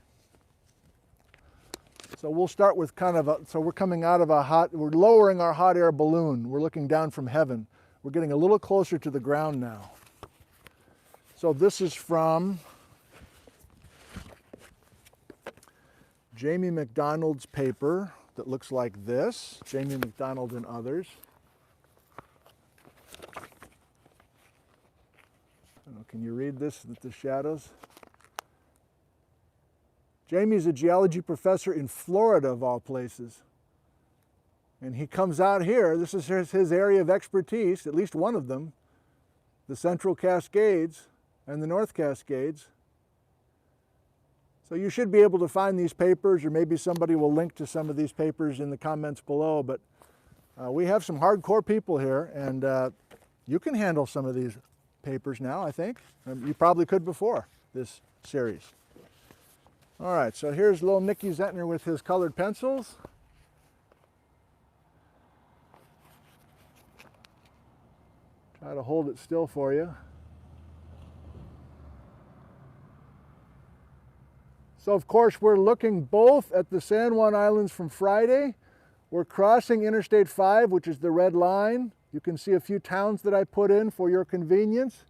So we'll start with kind of so we're coming out of we're lowering our hot air balloon. We're looking down from heaven. We're getting a little closer to the ground now. So this is from Jamie McDonald's paper that looks like this. Jamie McDonald and others. I don't know, can you read this with the shadows? Jamie's a geology professor in Florida, of all places. And he comes out here, this is his area of expertise, at least one of them, the Central Cascades and the North Cascades. So you should be able to find these papers, or maybe somebody will link to some of these papers in the comments below, but we have some hardcore people here, and you can handle some of these papers now, I think. You probably could before this series. All right, so here's little Nicky Zentner with his colored pencils. Try to hold it still for you. So of course we're looking both at the San Juan Islands from Friday. We're crossing Interstate 5, which is the red line. You can see a few towns that I put in for your convenience.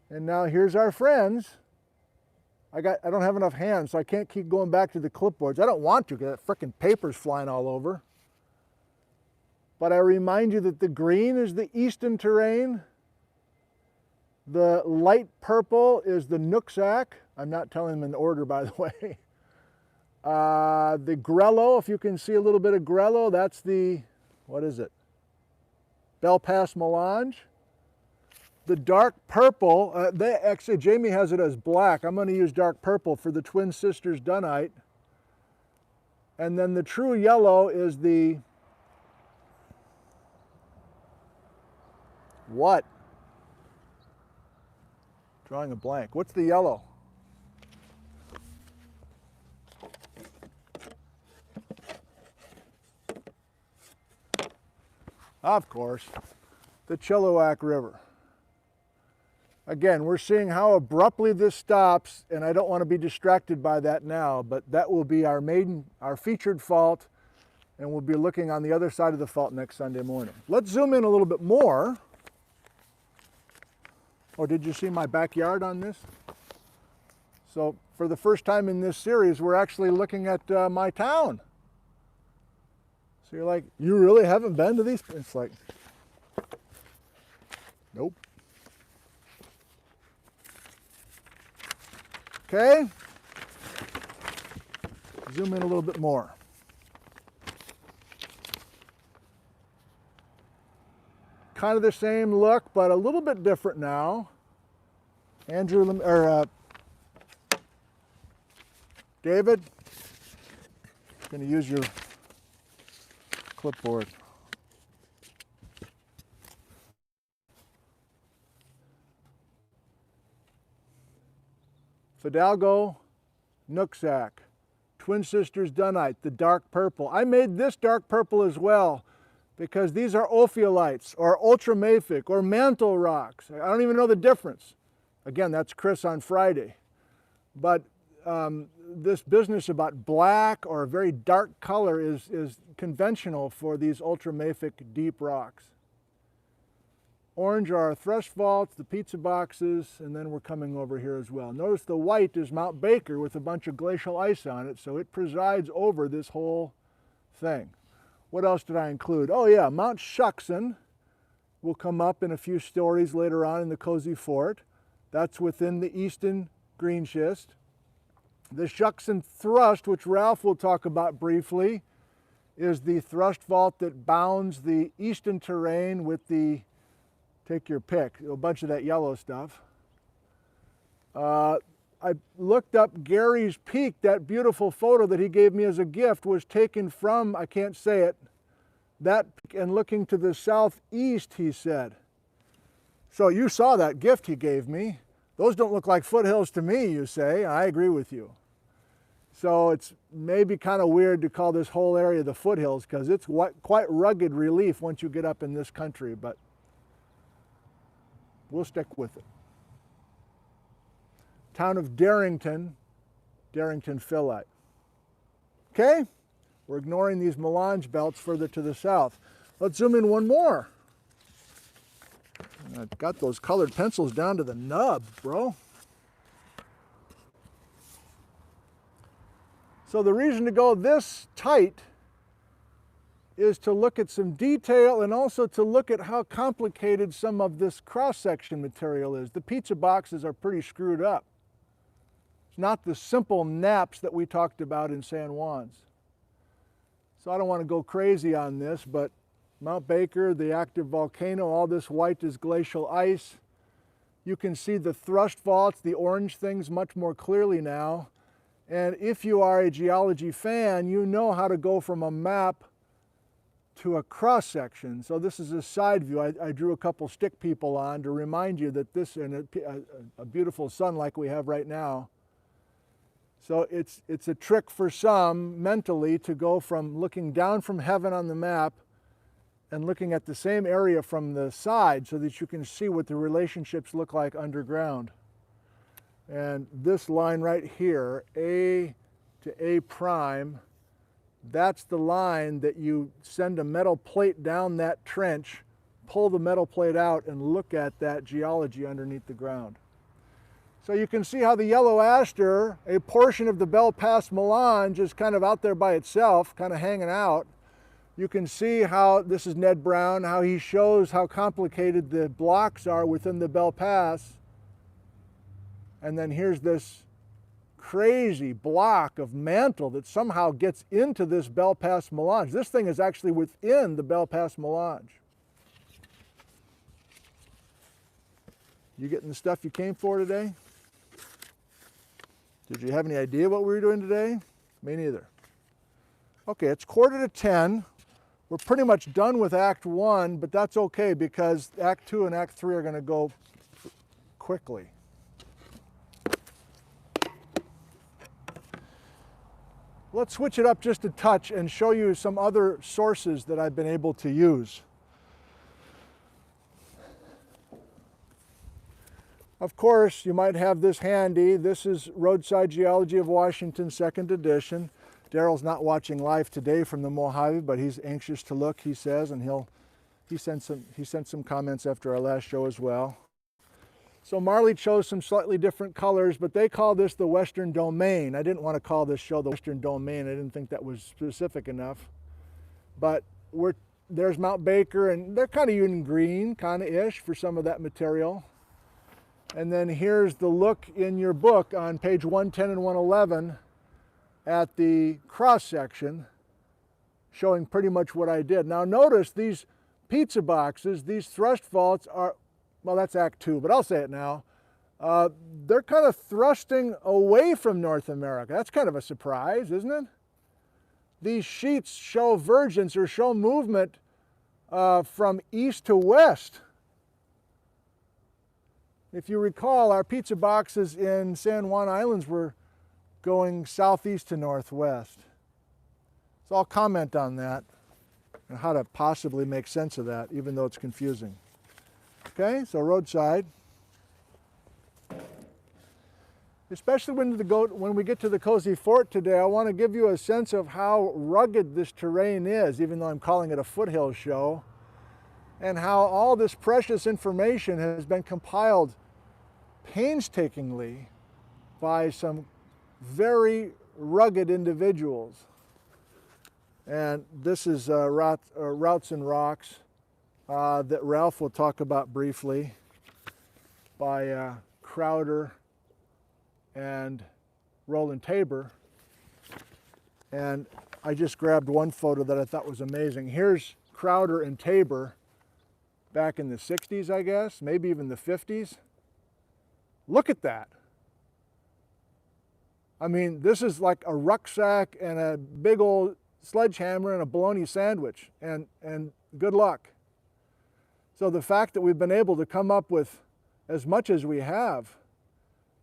And now here's our friends. I don't have enough hands, so I can't keep going back to the clipboards. I don't want to because that frickin' paper's flying all over. But I remind you that the green is the eastern terrain. The light purple is the Nooksack. I'm not telling them in order, by the way. The Grello, if you can see a little bit of Grello, that's the, what is it? Bell Pass Melange. The dark purple, actually Jamie has it as black. I'm going to use dark purple for the Twin Sisters Dunnite. And then the true yellow is the, what? Drawing a blank. What's the yellow? Of course, the Chilliwack River. Again, we're seeing how abruptly this stops, and I don't want to be distracted by that now, but that will be our featured fault, and we'll be looking on the other side of the fault next Sunday morning. Let's zoom in a little bit more. Oh, did you see my backyard on this? So for the first time in this series, we're actually looking at my town. So you're like, you really haven't been to these? It's like, nope. Okay, zoom in a little bit more. Kind of the same look, but a little bit different now. Andrew, or David, I'm going to use your clipboard. Fidalgo, Nooksack, Twin Sisters Dunnite, the dark purple. I made this dark purple as well because these are ophiolites or ultramafic or mantle rocks. I don't even know the difference. Again, that's Chris on Friday. But this business about black or a very dark color is conventional for these ultramafic deep rocks. Orange are our thrust faults, the pizza boxes, and then we're coming over here as well. Notice the white is Mount Baker with a bunch of glacial ice on it, so it presides over this whole thing. What else did I include? Oh yeah, Mount Shuckson will come up in a few stories later on in the Cozy Fort. That's within the eastern green schist. The Shuckson thrust, which Ralph will talk about briefly, is the thrust fault that bounds the eastern terrain with the, take your pick, a bunch of that yellow stuff. I looked up Gary's Peak. That beautiful photo that he gave me as a gift was taken from, I can't say it, that peak and looking to the southeast, he said. So you saw that gift he gave me. Those don't look like foothills to me, you say. I agree with you. So it's maybe kind of weird to call this whole area the foothills because it's quite rugged relief once you get up in this country, but we'll stick with it. Town of Darrington, Darrington Phyllite. Okay, we're ignoring these melange belts further to the south. Let's zoom in one more. I've got those colored pencils down to the nub, bro. So the reason to go this tight is to look at some detail and also to look at how complicated some of this cross-section material is. The pizza boxes are pretty screwed up. It's not the simple naps that we talked about in San Juan's. So I don't want to go crazy on this, but Mount Baker, the active volcano, all this white is glacial ice. You can see the thrust faults, the orange things much more clearly now. And if you are a geology fan, you know how to go from a map to a cross section. So this is a side view. I drew a couple stick people on to remind you that this, and a beautiful sun like we have right now. So it's a trick for some mentally to go from looking down from heaven on the map and looking at the same area from the side so that you can see what the relationships look like underground. And this line right here, A to A prime, that's the line that you send a metal plate down that trench, pull the metal plate out, and look at that geology underneath the ground. So you can see how the yellow aster, a portion of the Belle Pass Melange, is kind of out there by itself, kind of hanging out. You can see how, this is Ned Brown, how he shows how complicated the blocks are within the Belle Pass. And then here's this crazy block of mantle that somehow gets into this Belle Pass Melange. This thing is actually within the Belle Pass Melange. You getting the stuff you came for today? Did you have any idea what we were doing today? Me neither. Okay, it's 9:45. We're pretty much done with Act 1, but that's okay because Act 2 and Act 3 are going to go quickly. Let's switch it up just a touch and show you some other sources that I've been able to use. Of course, you might have this handy. This is Roadside Geology of Washington, 2nd edition. Daryl's not watching live today from the Mojave, but he's anxious to look, he says, and he sent some comments after our last show as well. So Marley chose some slightly different colors, but they call this the Western Domain. I didn't want to call this show the Western Domain. I didn't think that was specific enough. But there's Mount Baker, and they're kind of even green, kind of ish for some of that material. And then here's the look in your book on page 110 and 111 at the cross section, showing pretty much what I did. Now notice these pizza boxes, these thrust faults are, well, that's Act 2, but I'll say it now. They're kind of thrusting away from North America. That's kind of a surprise, isn't it? These sheets show vergence or show movement from east to west. If you recall, our pizza boxes in San Juan Islands were going southeast to northwest. So I'll comment on that and how to possibly make sense of that, even though it's confusing. Okay, so roadside. Especially when we get to the Cozy Fort today, I want to give you a sense of how rugged this terrain is, even though I'm calling it a Foothills show, and how all this precious information has been compiled painstakingly by some very rugged individuals. And this is Routes and Rocks that Ralph will talk about briefly, by Crowder and Roland Tabor. And I just grabbed one photo that I thought was amazing. Here's Crowder and Tabor back in the 60s, I guess, maybe even the 50s. Look at that. I mean, this is like a rucksack and a big old sledgehammer and a bologna sandwich, and good luck. So the fact that we've been able to come up with as much as we have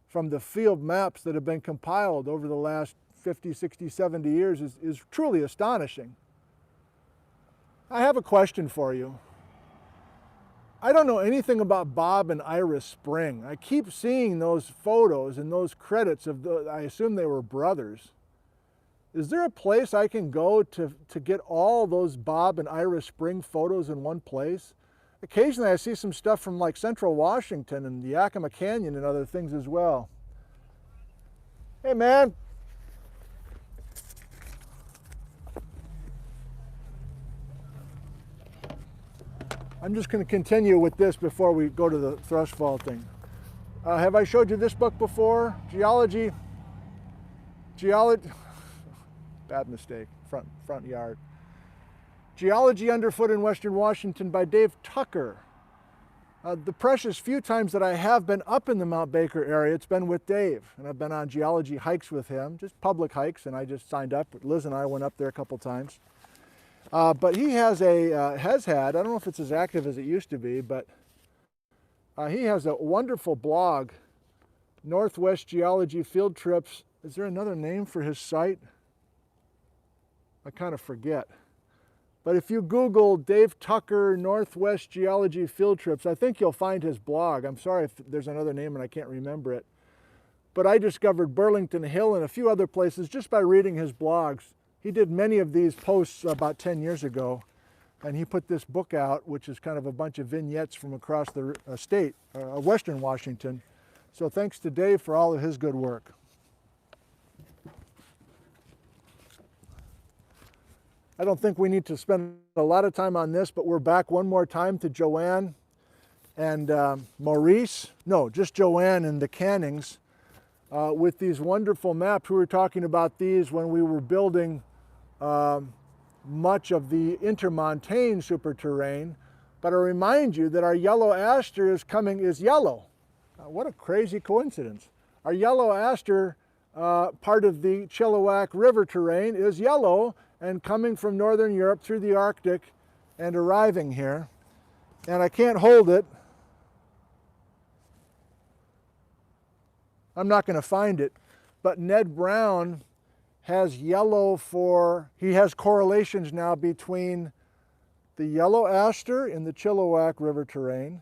from the field maps that have been compiled over the last 50, 60, 70 years is truly astonishing. I have a question for you. I don't know anything about Bob and Iris Spring. I keep seeing those photos and those credits of I assume they were brothers. Is there a place I can go to get all those Bob and Iris Spring photos in one place? Occasionally I see some stuff from like Central Washington and the Yakima Canyon and other things as well. Hey man. I'm just going to continue with this before we go to the thrust faulting. Have I showed you this book before? Geology, bad mistake, front yard. Geology Underfoot in Western Washington by Dave Tucker. The precious few times that I have been up in the Mount Baker area, it's been with Dave. And I've been on geology hikes with him, just public hikes, and I just signed up. Liz and I went up there a couple times. But he has had, I don't know if it's as active as it used to be, but he has a wonderful blog, Northwest Geology Field Trips. Is there another name for his site? I kind of forget. But if you Google Dave Tucker Northwest Geology Field Trips, I think you'll find his blog. I'm sorry if there's another name and I can't remember it. But I discovered Burlington Hill and a few other places just by reading his blogs. He did many of these posts about 10 years ago, and he put this book out, which is kind of a bunch of vignettes from across the state, Western Washington. So thanks to Dave for all of his good work. I don't think we need to spend a lot of time on this, but we're back one more time to Joanne and Maurice. No, just Joanne and the Cannings with these wonderful maps. We were talking about these when we were building much of the intermontane superterrane. But I remind you that our yellow aster is yellow. What a crazy coincidence. Our yellow aster, part of the Chilliwack River terrain, is yellow and coming from Northern Europe through the Arctic and arriving here. And I can't hold it. I'm not going to find it. But Ned Brown has yellow he has correlations now between the yellow aster in the Chilliwack River terrain,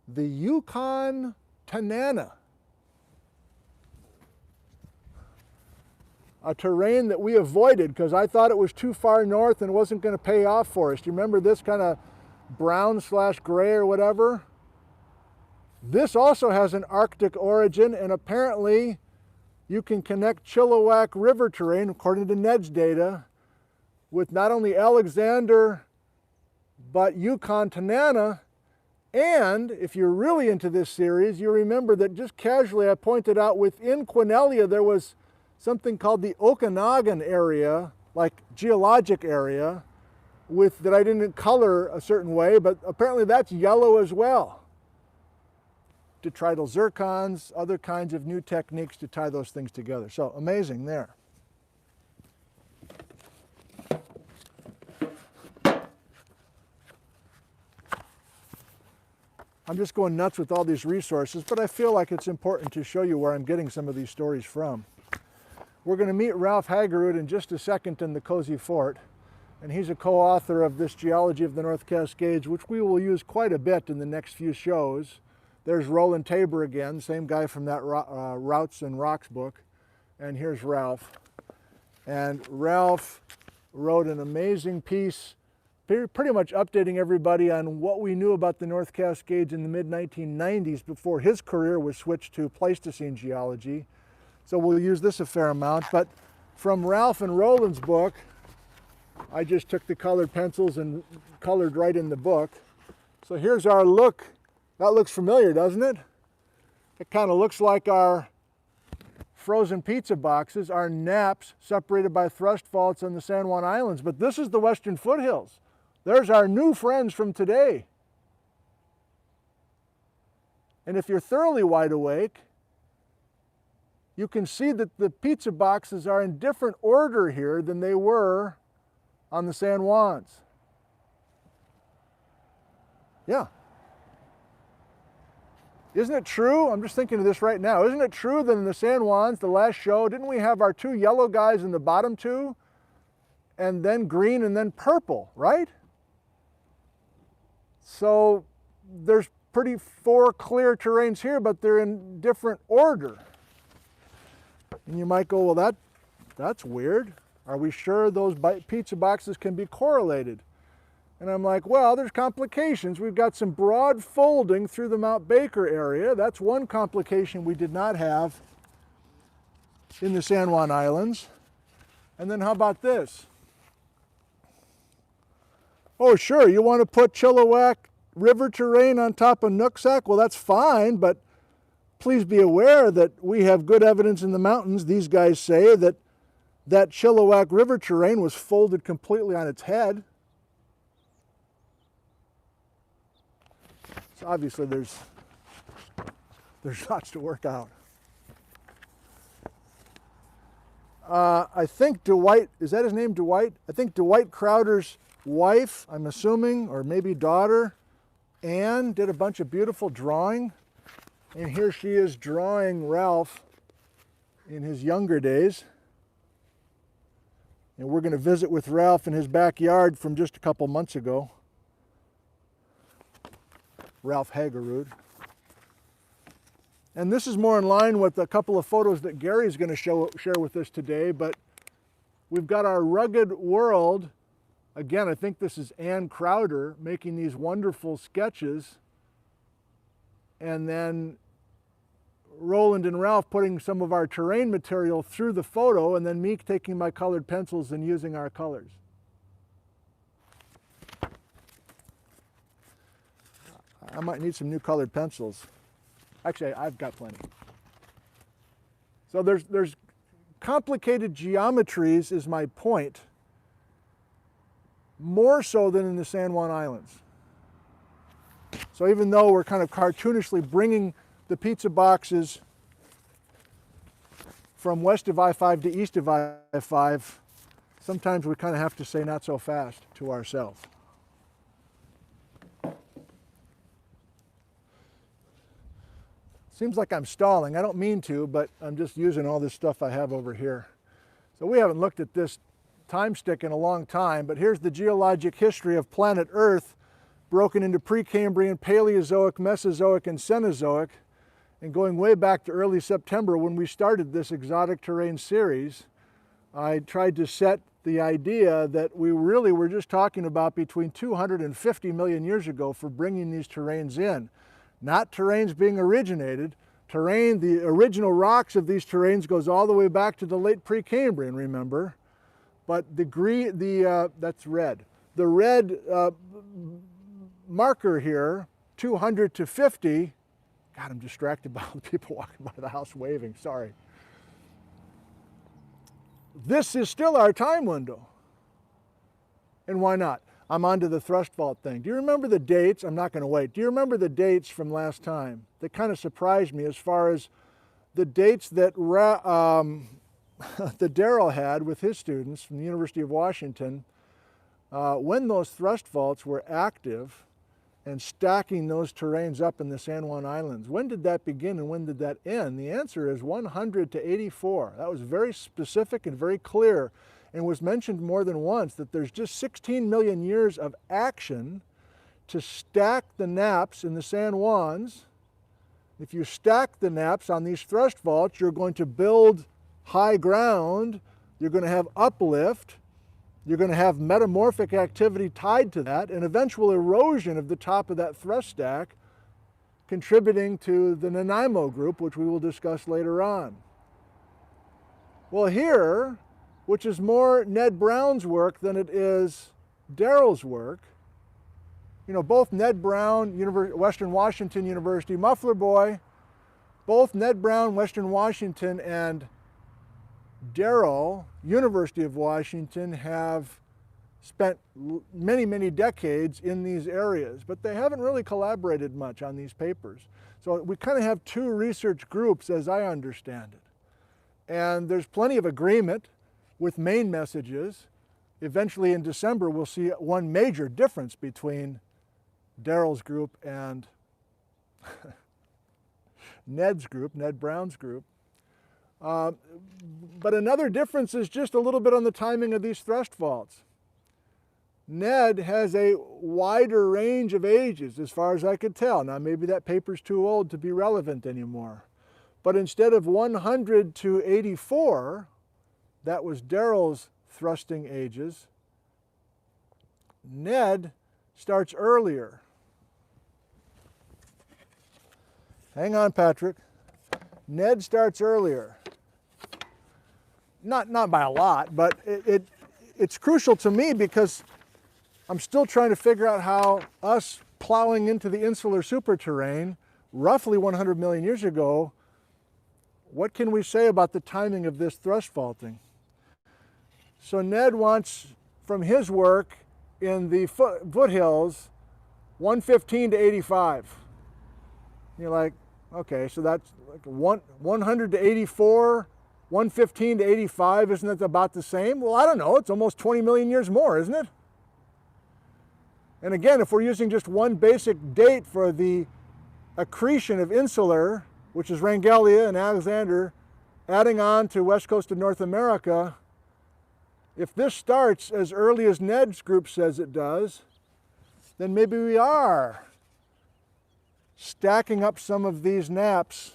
the Yukon Tanana, a terrain that we avoided because I thought it was too far north and wasn't going to pay off for us. Do you remember this kind of brown/gray or whatever? This also has an Arctic origin, and apparently you can connect Chilliwack River terrain, according to Ned's data, with not only Alexander, but Yukon Tanana. And if you're really into this series, you remember that just casually I pointed out within Quinella there was something called the Okanagan area, like geologic area, that I didn't color a certain way, but apparently that's yellow as well. Detrital zircons, other kinds of new techniques to tie those things together. So amazing there. I'm just going nuts with all these resources, but I feel like it's important to show you where I'm getting some of these stories from. We're going to meet Ralph Hagerud in just a second in the Cozy Fort, and he's a co-author of this Geology of the North Cascades, which we will use quite a bit in the next few shows. There's Roland Tabor again, same guy from that Routes and Rocks book, and here's Ralph. And Ralph wrote an amazing piece, pretty much updating everybody on what we knew about the North Cascades in the mid-1990s before his career was switched to Pleistocene geology. So we'll use this a fair amount, but from Ralph and Roland's book, I just took the colored pencils and colored right in the book. So here's our look. That looks familiar, doesn't it? It kind of looks like our frozen pizza boxes, our naps separated by thrust faults on the San Juan Islands, but this is the Western Foothills. There's our new friends from today. And if you're thoroughly wide awake, you can see that the pizza boxes are in different order here than they were on the San Juans. Yeah. Isn't it true? I'm just thinking of this right now. Isn't it true that in the San Juans, the last show, didn't we have our two yellow guys in the bottom two? And then green and then purple, right? So there's four clear terrains here, but they're in different order. And you might go, well, that's weird. Are we sure those pizza boxes can be correlated? And I'm like, well, there's complications. We've got some broad folding through the Mount Baker area. That's one complication we did not have in the San Juan Islands. And then how about this? Oh, sure, you want to put Chilliwack River terrain on top of Nooksack? Well, that's fine, but please be aware that we have good evidence in the mountains, these guys say, that Chilliwack River terrain was folded completely on its head. So obviously there's lots to work out. I think Dwight, is that his name, Dwight? I think Dwight Crowder's wife, I'm assuming, or maybe daughter, Anne, did a bunch of beautiful drawing. And here she is drawing Ralph in his younger days. And we're going to visit with Ralph in his backyard from just a couple months ago. Ralph Hagerud. And this is more in line with a couple of photos that Gary's going to share with us today, but we've got our rugged world. Again, I think this is Ann Crowder making these wonderful sketches, and then Roland and Ralph putting some of our terrain material through the photo, and then me taking my colored pencils and using our colors. I might need some new colored pencils. Actually, I've got plenty. So there's complicated geometries is my point, more so than in the San Juan Islands. So even though we're kind of cartoonishly bringing the pizza boxes from west of I-5 to east of I-5, sometimes we kind of have to say not so fast to ourselves. Seems like I'm stalling. I don't mean to, but I'm just using all this stuff I have over here. So we haven't looked at this time stick in a long time, but here's the geologic history of planet Earth, broken into Precambrian, Paleozoic, Mesozoic, and Cenozoic, and going way back to early September when we started this exotic terrain series. I tried to set the idea that we really were just talking about between 250 million years ago for bringing these terrains in. Not terrains being originated. Terrain, the original rocks of these terrains goes all the way back to the late Precambrian, remember? But that's red. The red marker here, 200 to 50, God, I'm distracted by all the people walking by the house waving, sorry. This is still our time window. And why not? I'm onto the thrust fault thing. Do you remember the dates? I'm not going to wait. Do you remember the dates from last time? That kind of surprised me as far as the dates that that Darrell had with his students from the University of Washington when those thrust faults were active and stacking those terrains up in the San Juan Islands. When did that begin and when did that end? The answer is 100 to 84. That was very specific and very clear. And was mentioned more than once that there's just 16 million years of action to stack the naps in the San Juans. If you stack the naps on these thrust faults, you're going to build high ground, you're going to have uplift, you're going to have metamorphic activity tied to that, and eventual erosion of the top of that thrust stack, contributing to the Nanaimo group, which we will discuss later on. Well, here, which is more Ned Brown's work than it is Darrell's work. You know, both Ned Brown, Western Washington University, Muffler Boy, both Ned Brown, Western Washington, and Darrell, University of Washington, have spent many, many decades in these areas, but they haven't really collaborated much on these papers. So we kind of have two research groups as I understand it. And there's plenty of agreement with main messages. Eventually in December, we'll see one major difference between Darrell's group and Ned's group, Ned Brown's group. But another difference is just a little bit on the timing of these thrust faults. Ned has a wider range of ages as far as I could tell. Now maybe that paper's too old to be relevant anymore. But instead of 100 to 84, that was Darrell's thrusting ages, Ned starts earlier. Hang on, Patrick. Ned starts earlier. Not by a lot, but it's crucial to me because I'm still trying to figure out how us plowing into the insular superterrane roughly 100 million years ago, what can we say about the timing of this thrust faulting? So Ned wants, from his work in the foothills, 115 to 85. You're like, okay, so that's like 100 to 84, 115 to 85, isn't that about the same? Well, I don't know, it's almost 20 million years more, isn't it? And again, if we're using just one basic date for the accretion of insular, which is Rangelia and Alexander, adding on to west coast of North America, if this starts as early as Ned's group says it does, then maybe we are stacking up some of these naps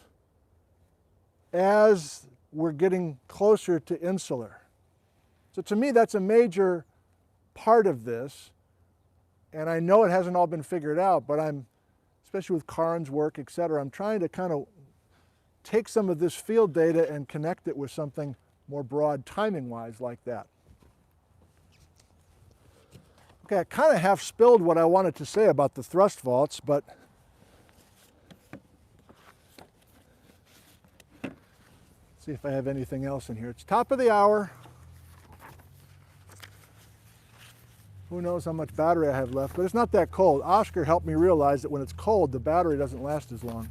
as we're getting closer to insular. So to me, that's a major part of this. And I know it hasn't all been figured out, but I'm, especially with Karin's work, et cetera, I'm trying to kind of take some of this field data and connect it with something more broad timing-wise like that. Okay, I kind of half spilled what I wanted to say about the thrust faults, but let's see if I have anything else in here. It's top of the hour. Who knows how much battery I have left, but it's not that cold. Oscar helped me realize that when it's cold, the battery doesn't last as long.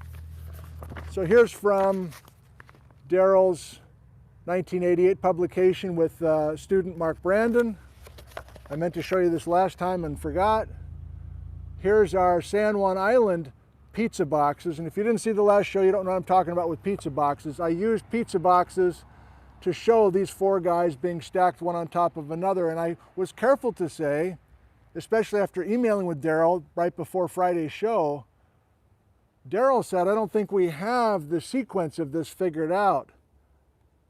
So here's from Daryl's 1988 publication with student Mark Brandon. I meant to show you this last time and forgot. Here's our San Juan Island pizza boxes. And if you didn't see the last show, you don't know what I'm talking about with pizza boxes. I used pizza boxes to show these four guys being stacked one on top of another. And I was careful to say, especially after emailing with Daryl right before Friday's show, Daryl said, I don't think we have the sequence of this figured out.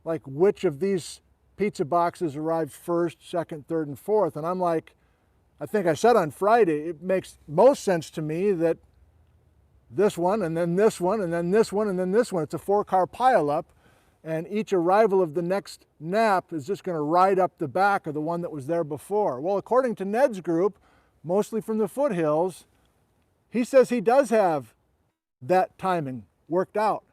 Like which of these pizza boxes arrived first, second, third, and fourth. And I'm like, I think I said on Friday, it makes most sense to me that this one, and then this one, and then this one, and then this one. It's a four-car pileup, and each arrival of the next nap is just going to ride up the back of the one that was there before. Well, according to Ned's group, mostly from the Foothills, he says he does have that timing worked out,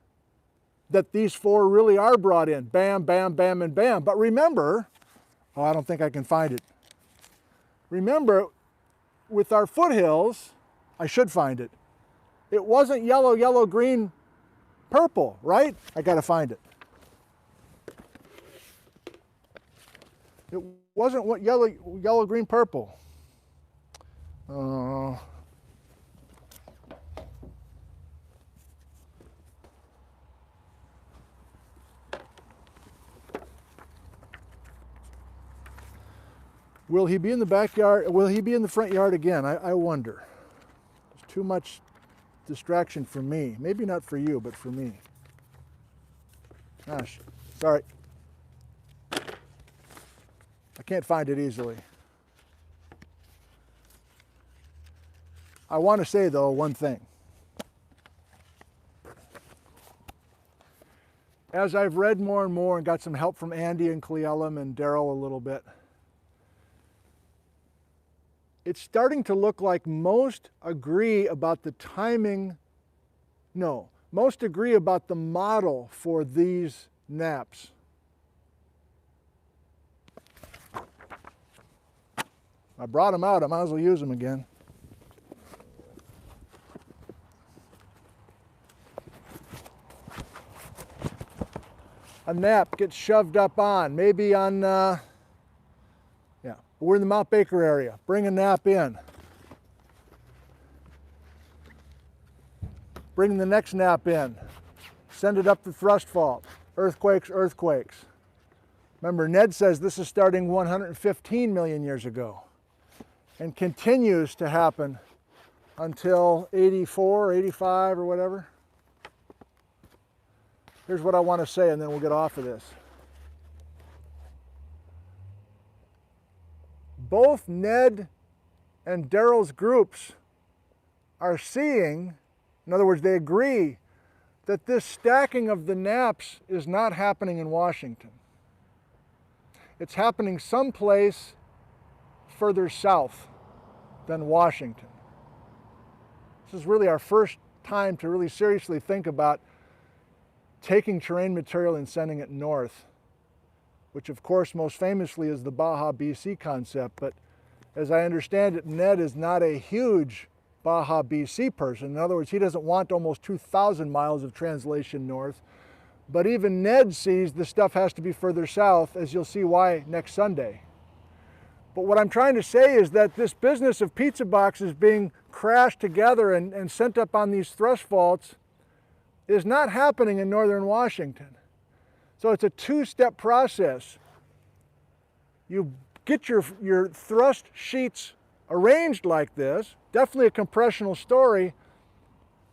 that these four really are brought in, bam, bam, bam, and bam. But remember, oh, I don't think I can find it. Remember, with our Foothills, I should find it. It wasn't yellow, yellow, green, purple, right? I got to find it. It wasn't what yellow, green, purple. Will he be in the backyard? Will he be in the front yard again? I wonder. There's too much distraction for me. Maybe not for you, but for me. Gosh, sorry. I can't find it easily. I want to say, though, one thing. As I've read more and more and got some help from Andy and Cleellum and Daryl a little bit, it's starting to look like most agree about the timing. No, most agree about the model for these naps. I brought them out, I might as well use them again. A nap gets shoved up on, maybe on, we're in the Mount Baker area. Bring a nap in. Bring the next nap in. Send it up the thrust fault. Earthquakes, earthquakes. Remember, Ned says this is starting 115 million years ago and continues to happen until 84, 85 or whatever. Here's what I want to say and then we'll get off of this. Both Ned and Daryl's groups are seeing, in other words, they agree that this stacking of the naps is not happening in Washington. It's happening someplace further south than Washington. This is really our first time to really seriously think about taking terrain material and sending it north, which of course most famously is the Baja BC concept. But as I understand it, Ned is not a huge Baja BC person. In other words, he doesn't want almost 2,000 miles of translation north. But even Ned sees the stuff has to be further south, as you'll see why next Sunday. But what I'm trying to say is that this business of pizza boxes being crashed together and sent up on these thrust faults is not happening in northern Washington. So it's a two-step process. You get your thrust sheets arranged like this, definitely a compressional story,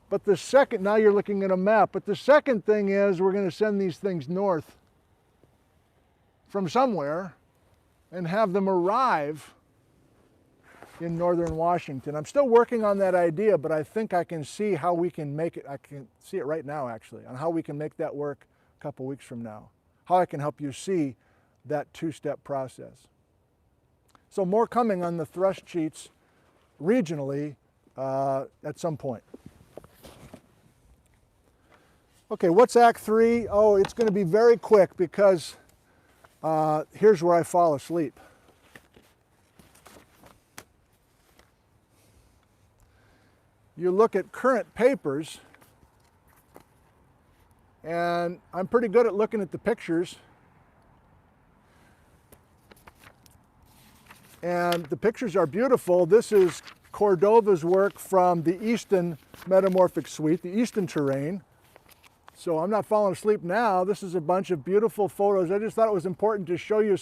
but the second, now you're looking at a map, but the second thing is we're going to send these things north from somewhere and have them arrive in northern Washington. I'm still working on that idea, but I think I can see how we can make it. I can see it right now, actually, on how we can make that work a couple weeks from now, how I can help you see that two-step process. So more coming on the thrust sheets regionally at some point. Okay, what's Act 3? Oh, it's going to be very quick because here's where I fall asleep. You look at current papers, and I'm pretty good at looking at the pictures. And the pictures are beautiful. This is Cordova's work from the Easton Metamorphic Suite, the Easton terrain. So I'm not falling asleep now. This is a bunch of beautiful photos. I just thought it was important to show you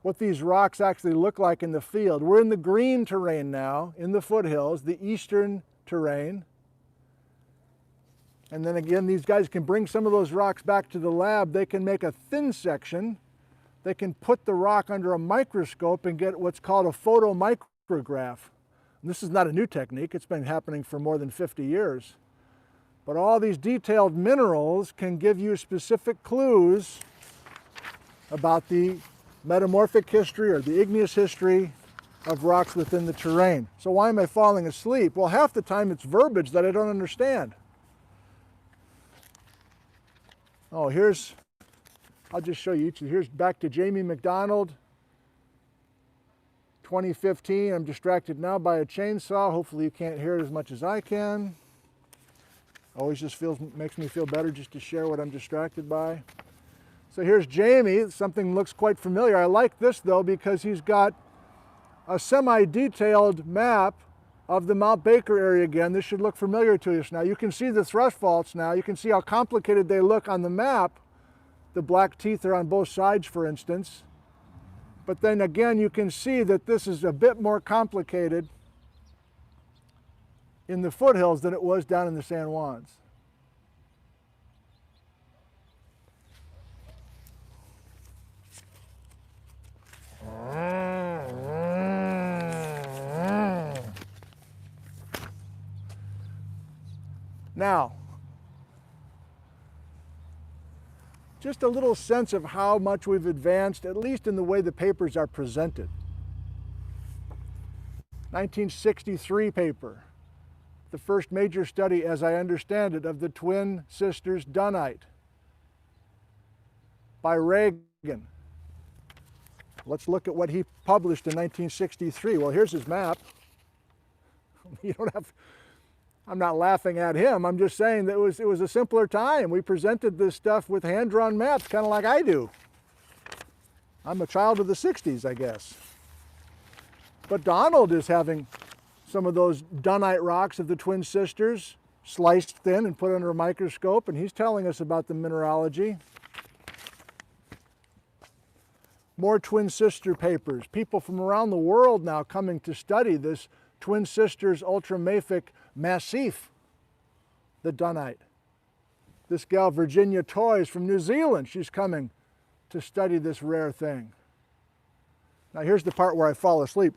what these rocks actually look like in the field. We're in the green terrain now, in the foothills, the eastern terrain. And then again, these guys can bring some of those rocks back to the lab. They can make a thin section. They can put the rock under a microscope and get what's called a photomicrograph. And this is not a new technique. It's been happening for more than 50 years. But all these detailed minerals can give you specific clues about the metamorphic history or the igneous history of rocks within the terrain. So why am I falling asleep? Well, half the time it's verbiage that I don't understand. Oh, I'll just show you each. Here's back to Jamie McDonald, 2015. I'm distracted now by a chainsaw. Hopefully you can't hear it as much as I can. Always just makes me feel better just to share what I'm distracted by. So here's Jamie. Something looks quite familiar. I like this though because he's got a semi-detailed map of the Mount Baker area again. This should look familiar to us now. You can see the thrust faults now. You can see how complicated they look on the map. The black teeth are on both sides, for instance. But then again, you can see that this is a bit more complicated in the foothills than it was down in the San Juans. Now, just a little sense of how much we've advanced, at least in the way the papers are presented. 1963 paper, the first major study, as I understand it, of the twin sisters dunnite by Reagan. Let's look at what he published in 1963. Well, here's his map. I'm not laughing at him. I'm just saying that it was a simpler time. We presented this stuff with hand-drawn maps, kind of like I do. I'm a child of the 60s, I guess. But Donald is having some of those dunnite rocks of the twin sisters sliced thin and put under a microscope, and he's telling us about the mineralogy. More twin sister papers. People from around the world now coming to study this twin sisters ultramafic massif, the dunnite. This gal, Virginia Toys from New Zealand, she's coming to study this rare thing. Now here's the part where I fall asleep,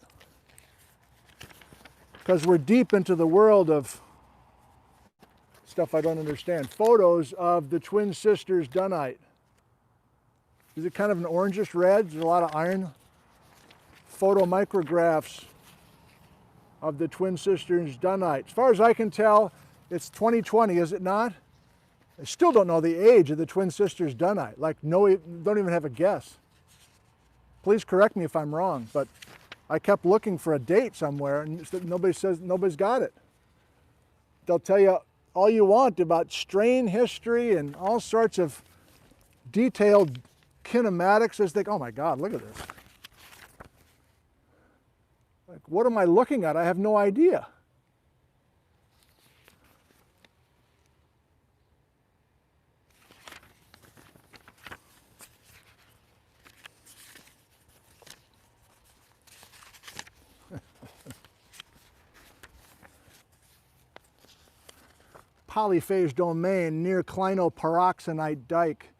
because we're deep into the world of stuff I don't understand. Photos of the twin sisters dunnite. Is it kind of an orangish red? There's a lot of iron. Photomicrographs of the twin sisters dunnite. As far as I can tell, it's 2020, is it not? I still don't know the age of the twin sisters dunnite. Like, no, don't even have a guess. Please correct me if I'm wrong, but I kept looking for a date somewhere and nobody's got it. They'll tell you all you want about strain history and all sorts of detailed kinematics as they go, oh my God, look at this. Like, what am I looking at? I have no idea. polyphase domain near clinopyroxenite dike.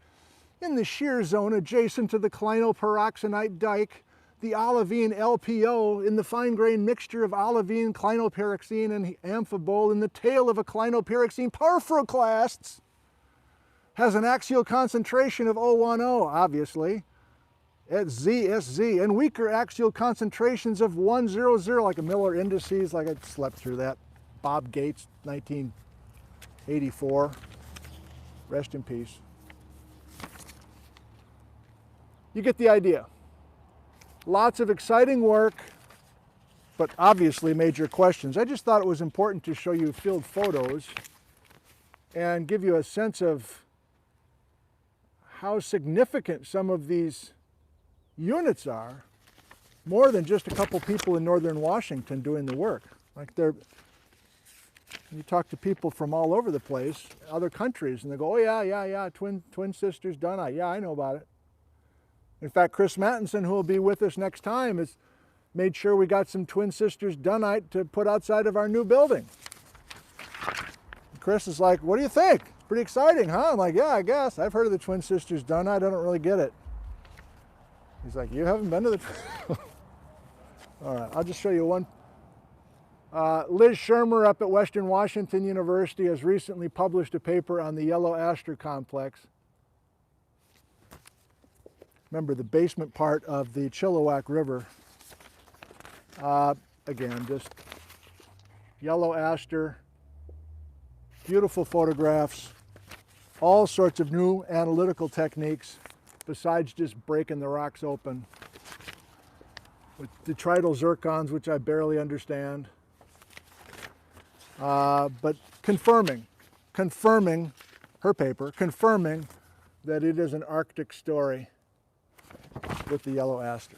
In the shear zone adjacent to the clinopyroxenite dike, the olivine LPO in the fine-grained mixture of olivine, clinopyroxene, and amphibole in the tail of a clinopyroxene porphyroclasts has an axial concentration of 010, obviously, at ZSZ, and weaker axial concentrations of 100, like a Miller indices, like I slept through that. Bob Gates, 1984. Rest in peace. You get the idea. Lots of exciting work, but obviously major questions. I just thought it was important to show you field photos and give you a sense of how significant some of these units are, more than just a couple people in northern Washington doing the work. Like you talk to people from all over the place, other countries, and they go, oh yeah, twin sisters dunnite, yeah, I know about it. In fact, Chris Mattinson, who will be with us next time, has made sure we got some twin sisters dunnite to put outside of our new building. And Chris is like, what do you think? Pretty exciting, huh? I'm like, yeah, I guess. I've heard of the twin sisters dunnite, I don't really get it. He's like, you haven't been to the... All right, I'll just show you one. Liz Shermer up at Western Washington University has recently published a paper on the yellow aster complex. Remember, the basement part of the Chilliwack River. Again, just yellow aster, beautiful photographs, all sorts of new analytical techniques besides just breaking the rocks open. With detrital zircons, which I barely understand. But confirming her paper, confirming that it is an Arctic story with the yellow aster.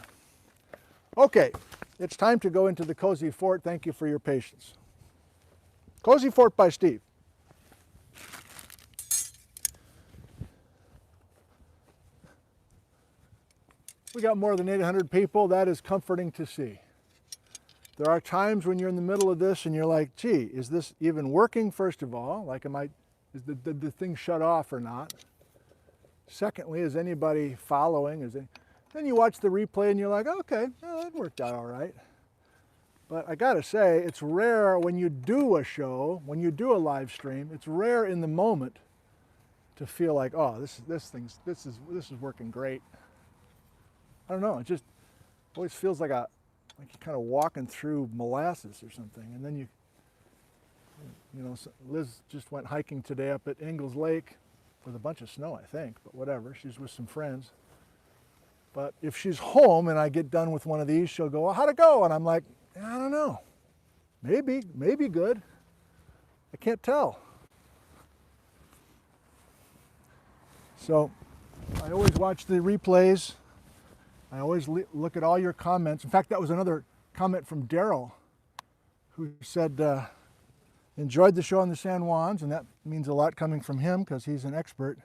Okay, it's time to go into the Cozy Fort. Thank you for your patience. Cozy Fort by Steve. We got more than 800 people. That is comforting to see. There are times when you're in the middle of this and you're like, gee, is this even working, first of all? Like, is the thing shut off or not? Secondly, is anybody following? Then you watch the replay and you're like, okay, well, that worked out all right. But I gotta say, it's rare when you do a show, when you do a live stream, it's rare in the moment to feel like, oh, this is working great. I don't know, it just always feels like you're kind of walking through molasses or something. And then you know, Liz just went hiking today up at Ingalls Lake with a bunch of snow, I think, but whatever, she's with some friends. But if she's home and I get done with one of these, she'll go, well, how'd it go? And I'm like, I don't know, maybe good. I can't tell. So I always watch the replays. I always look at all your comments. In fact, that was another comment from Daryl, who said, enjoyed the show on the San Juans, and that means a lot coming from him because he's an expert.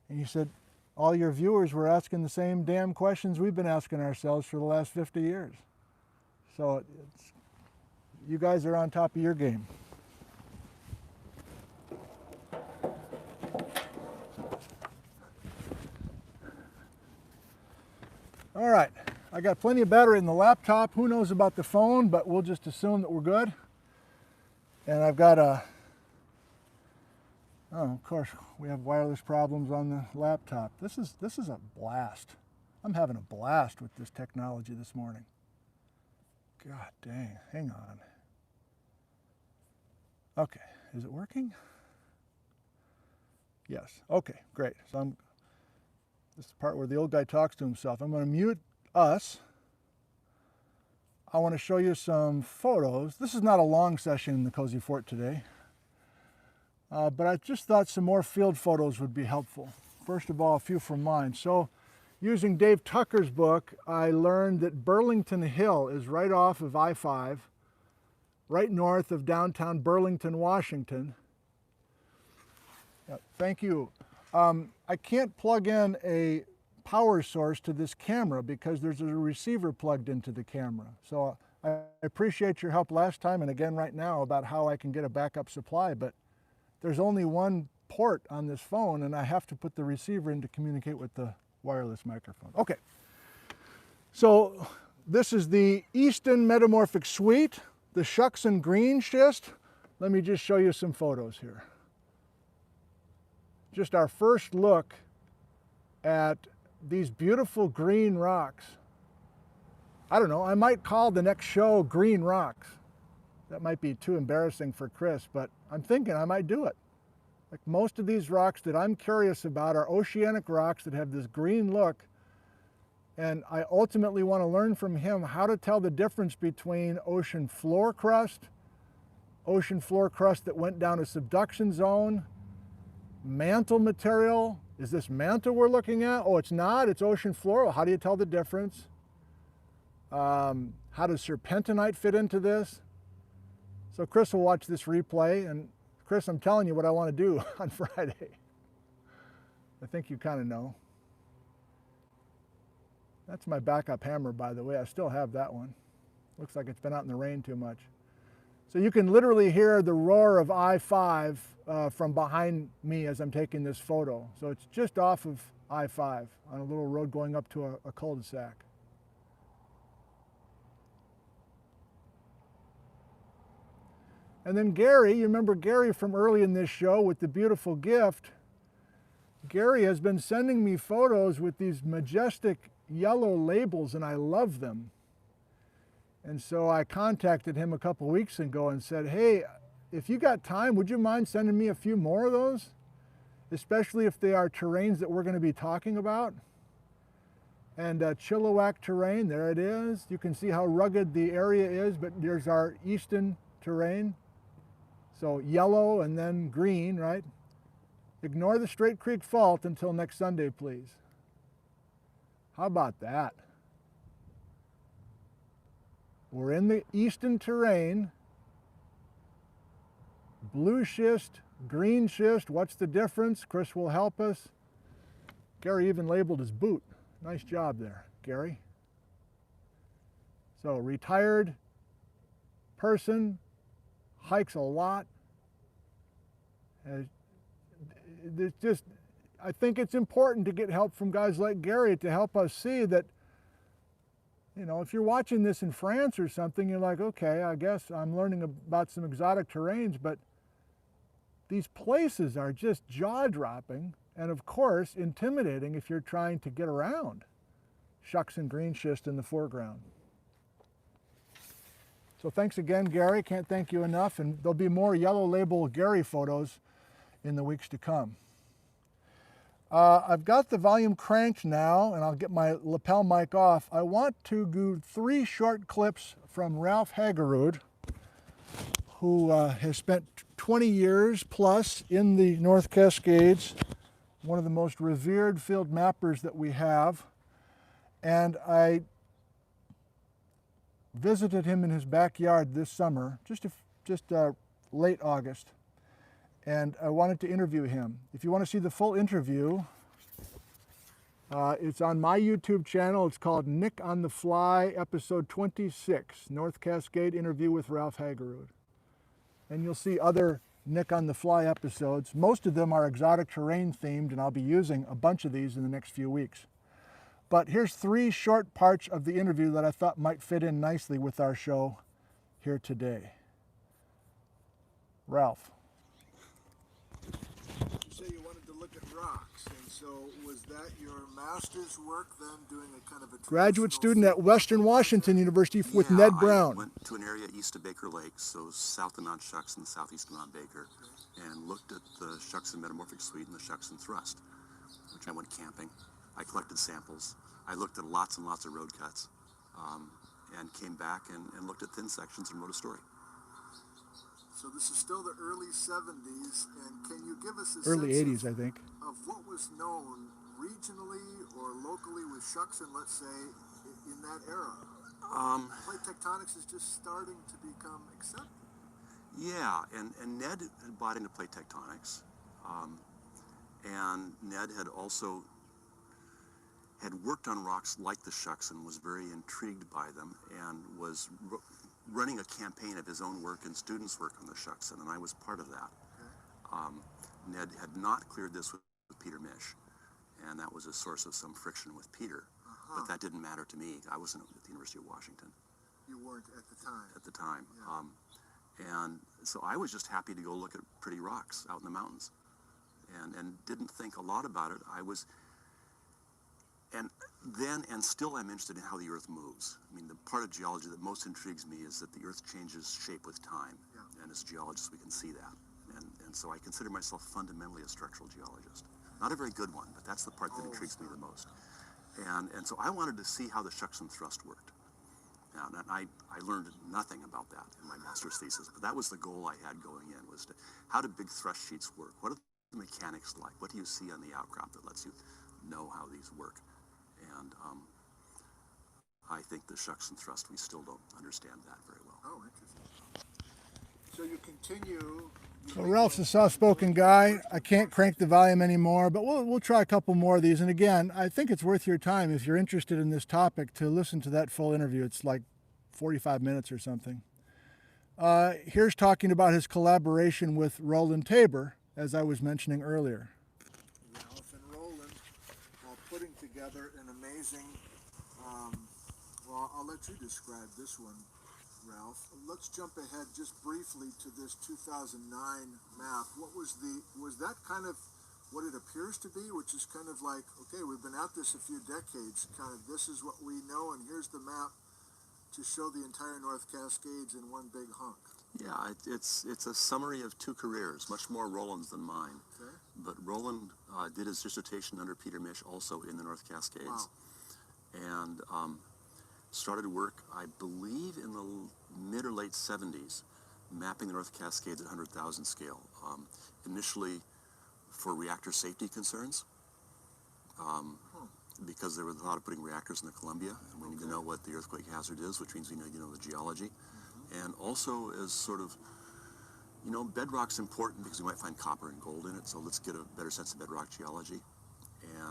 And he said, all your viewers were asking the same damn questions we've been asking ourselves for the last 50 years. So you guys are on top of your game. All right, I got plenty of battery in the laptop. Who knows about the phone, but we'll just assume that we're good. And I've got of course, we have wireless problems on the laptop. This is a blast. I'm having a blast with this technology this morning. God dang, hang on. Okay, is it working? Yes, okay, great. So this is the part where the old guy talks to himself. I'm going to mute us. I want to show you some photos. This is not a long session in the Cozy Fort today, but I just thought some more field photos would be helpful. First of all, a few from mine. So using Dave Tucker's book, I learned that Burlington Hill is right off of I-5, right north of downtown Burlington, Washington. Yeah, thank you. I can't plug in a power source to this camera because there's a receiver plugged into the camera. So I appreciate your help last time and again right now about how I can get a backup supply, but there's only one port on this phone, and I have to put the receiver in to communicate with the wireless microphone. Okay, so this is the Easton Metamorphic Suite, the Shuxon Green Schist. Let me just show you some photos here. Just our first look at these beautiful green rocks. I don't know, I might call the next show Green Rocks. That might be too embarrassing for Chris, but I'm thinking I might do it. Like most of these rocks that I'm curious about are oceanic rocks that have this green look, and I ultimately want to learn from him how to tell the difference between ocean floor crust that went down a subduction zone, mantle material. Is this mantle we're looking at? Oh, it's not, it's ocean floor. Well, how do you tell the difference? How does serpentinite fit into this? So Chris will watch this replay, and Chris, I'm telling you what I want to do on Friday. I think you kind of know. That's my backup hammer, by the way. I still have that one. Looks like it's been out in the rain too much. So you can literally hear the roar of I-5 from behind me as I'm taking this photo. So it's just off of I-5 on a little road going up to a cul-de-sac. And then Gary, you remember Gary from early in this show with the beautiful gift. Gary has been sending me photos with these majestic yellow labels, and I love them. And so I contacted him a couple weeks ago and said, hey, if you got time, would you mind sending me a few more of those? Especially if they are terrains that we're going to be talking about. And Chilliwack terrain, there it is. You can see how rugged the area is, but there's our eastern terrain. So yellow and then green, right? Ignore the Straight Creek Fault until next Sunday, please. How about that? We're in the eastern terrain. Blue schist, green schist, what's the difference? Chris will help us. Gary even labeled his boot. Nice job there, Gary. So retired person, hikes a lot. It's just, I think it's important to get help from guys like Gary to help us see that, you know, if you're watching this in France or something, you're like, okay, I guess I'm learning about some exotic terrains, but these places are just jaw-dropping and, of course, intimidating if you're trying to get around Shuxon green schist in the foreground. So thanks again, Gary. Can't thank you enough, and there'll be more yellow label Gary photos in the weeks to come. I've got the volume cranked now, and I'll get my lapel mic off. I want to do 3 short clips from Ralph Hagerud, who has spent 20 years plus in the North Cascades, one of the most revered field mappers that we have. And I visited him in his backyard this summer, just late August. And I wanted to interview him. If you want to see the full interview, it's on my YouTube channel. It's called Nick on the Fly, episode 26, North Cascade interview with Ralph Hagerud. And you'll see other Nick on the Fly episodes. Most of them are exotic terrain themed, and I'll be using a bunch of these in the next few weeks. But here's 3 short parts of the interview that I thought might fit in nicely with our show here today. Ralph. You wanted to look at rocks, and so was that your master's work then, doing a kind of a graduate student at Western Washington University with Ned Brown? I went to an area east of Baker Lake, so south of Mount Shuxon, southeast of Mount Baker, and looked at the Shuxon Metamorphic Suite and the Shuxon Thrust, which I went camping. I collected samples. I looked at lots and lots of road cuts, and came back and looked at thin sections and wrote a story. So this is still the early 70s, and can you give us a early sense 80s, I think, of what was known regionally or locally with Shuxon, let's say, in that era? Plate tectonics is just starting to become accepted. Yeah, and Ned had bought into plate tectonics, and Ned had also worked on rocks like the Shuxon, was very intrigued by them, and was running a campaign of his own work and students' work on the Shuxon, and I was part of that. Ned had not cleared this with Peter Mish, and that was a source of some friction with Peter. But that didn't matter to me. I wasn't at the University of Washington. You weren't at the time. At the time. Yeah. And so I was just happy to go look at pretty rocks out in the mountains, and didn't think a lot about it. And still I'm interested in how the Earth moves. I mean, the part of geology that most intrigues me is that the Earth changes shape with time. Yeah. And as geologists, we can see that. And so I consider myself fundamentally a structural geologist. Not a very good one, but that's the part that intrigues me the most. And so I wanted to see how the shucks and thrust worked. And I learned nothing about that in my master's thesis, but that was the goal I had going in, was how do big thrust sheets work? What are the mechanics like? What do you see on the outcrop that lets you know how these work? And I think the shucks and thrust, we still don't understand that very well. Oh, interesting. So you continue. So Ralph's a soft-spoken guy. I can't crank the volume anymore, but we'll try a couple more of these. And again, I think it's worth your time if you're interested in this topic to listen to that full interview. It's like 45 minutes or something. Here's talking about his collaboration with Roland Tabor, as I was mentioning earlier. Ralph and Roland putting together an amazing, well, I'll let you describe this one, Ralph. Let's jump ahead just briefly to this 2009 map. Was that kind of what it appears to be, which is kind of like, okay, we've been at this a few decades, kind of this is what we know, and here's the map to show the entire North Cascades in one big hunk. Yeah, it's a summary of two careers, much more Roland's than mine. Okay. But Roland did his dissertation under Peter Mish also in the North Cascades. Wow. And started work, I believe, in the mid or late 70s, mapping the North Cascades at 100,000 scale. Initially for reactor safety concerns, because there was a lot of putting reactors in the Columbia, and we need to know what the earthquake hazard is, which means we need to know the geology. And also as sort of, bedrock's important because we might find copper and gold in it, so let's get a better sense of bedrock geology.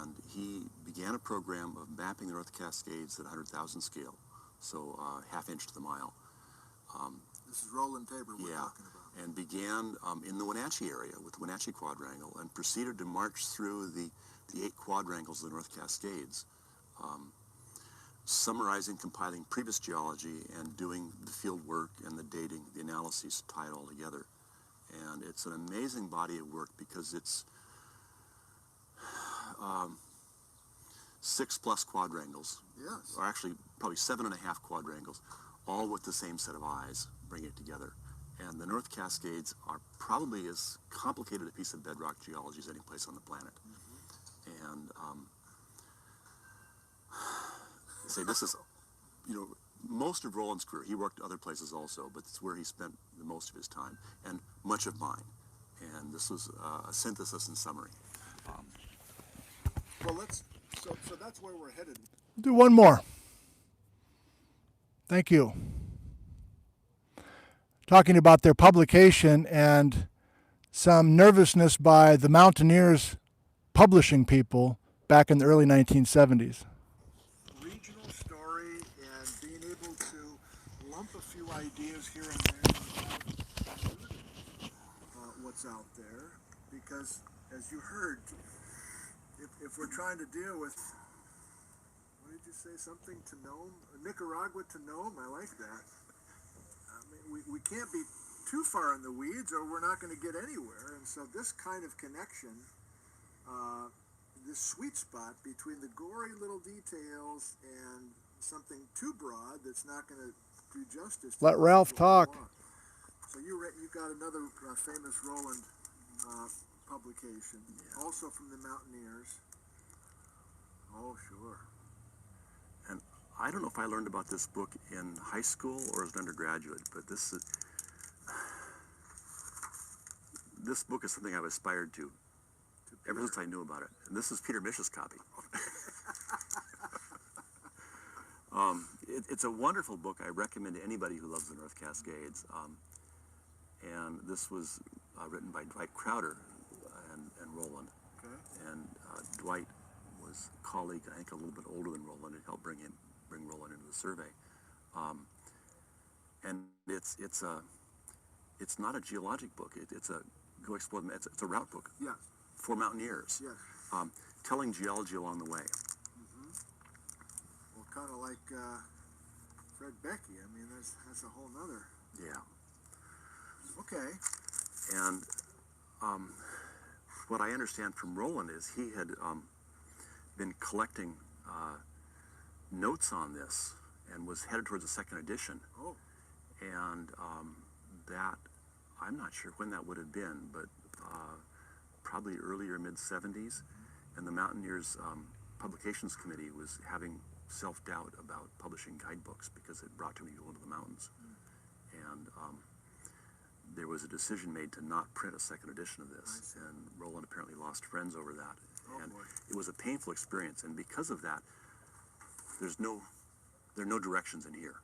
And he began a program of mapping the North Cascades at 100,000 scale, so half inch to the mile. This is Roland Tabor we're talking about. And began in the Wenatchee area with the Wenatchee quadrangle, and proceeded to march through the 8 quadrangles of the North Cascades, summarizing, compiling previous geology, and doing the field work and the dating, the analyses to tie it all together. And it's an amazing body of work because it's 6+ quadrangles, Yes. or actually probably 7.5 quadrangles, all with the same set of eyes, bring it together. And the North Cascades are probably as complicated a piece of bedrock geology as any place on the planet. And say this is, most of Roland's career, he worked other places also, but it's where he spent the most of his time, and much of mine. And this was a synthesis and summary. Well, so that's where we're headed. Do one more. Thank you. Talking about their publication and some nervousness by the Mountaineers publishing people back in the early 1970s. Regional story and being able to lump a few ideas here and there about what's out there, because as you heard, if we're trying to deal with, what did you say, something to Nome? Nicaragua to Nome, I like that. I mean, we can't be too far in the weeds or we're not going to get anywhere, and so this kind of connection, this sweet spot between the gory little details and something too broad that's not going to do justice to Let Ralph talk. So you got another famous Roland publication, also from the Mountaineers. Oh, sure. And I don't know if I learned about this book in high school or as an undergraduate, but this book is something I've aspired to ever since I knew about it. And this is Peter Mish's copy. It's a wonderful book. I recommend to anybody who loves the North Cascades. And this was written by Dwight Crowder and Roland. Okay. And Dwight was a colleague, I think a little bit older than Roland, and helped bring Roland into the survey. And it's not a geologic book. It's a go explore them. It's a route book Yes. for mountaineers, Yes. telling geology along the way. Well, kind of like Fred Becky. I mean, that's a whole nother. Yeah. Okay. And what I understand from Roland is he had been collecting notes on this and was headed towards a second edition. Oh. And that, I'm not sure when that would have been, but probably earlier mid-70s. And the Mountaineers Publications Committee was having self-doubt about publishing guidebooks because it brought too many people into the mountains. And there was a decision made to not print a second edition of this, and Roland apparently lost friends over that. And it was a painful experience, and because of that, there are no directions in here,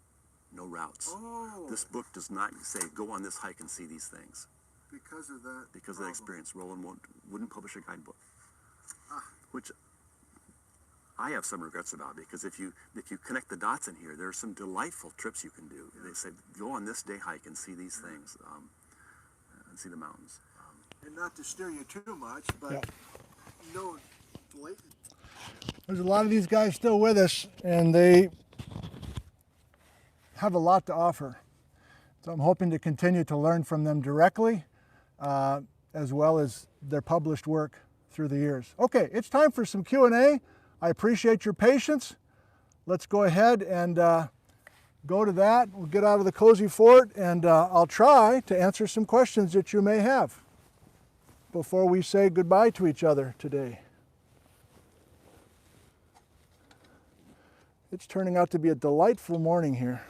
no routes. Oh. This book does not say, go on this hike and see these things. Because of that. Because of that experience, Roland wouldn't publish a guidebook, which I have some regrets about, because if you connect the dots in here, there are some delightful trips you can do. They say, go on this day hike and see these things, and see the mountains. And not to steer you too much, but Yeah. no blatant. There's a lot of these guys still with us, and they have a lot to offer. So I'm hoping to continue to learn from them directly, as well as their published work through the years. Okay, it's time for some Q&A. I appreciate your patience. Let's go ahead and go to that. We'll get out of the cozy fort, and I'll try to answer some questions that you may have before we say goodbye to each other today. It's turning out to be a delightful morning here.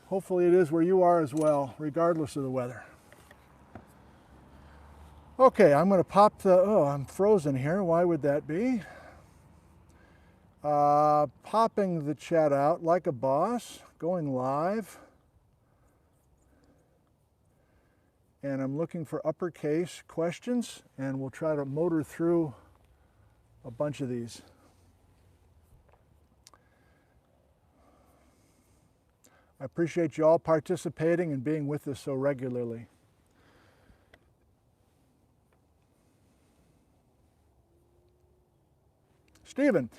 Hopefully it is where you are as well, regardless of the weather. Okay, I'm going to pop the, I'm frozen here. Why would that be? Popping the chat out like a boss, going live. And I'm looking for uppercase questions, and we'll try to motor through a bunch of these. I appreciate you all participating and being with us so regularly. Stephen,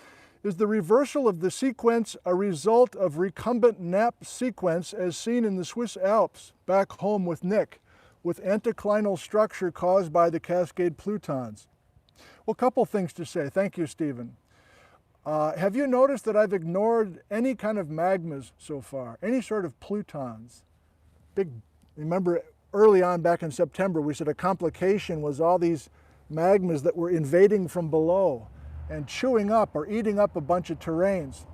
is the reversal of the sequence a result of recumbent nap sequence as seen in the Swiss Alps back home with Nick, with anticlinal structure caused by the Cascade plutons? Well, a couple things to say. Thank you, Stephen. Have you noticed that I've ignored any kind of magmas so far, any sort of plutons? Remember early on back in September, we said a complication was all these magmas that were invading from below and chewing up or eating up a bunch of terranes.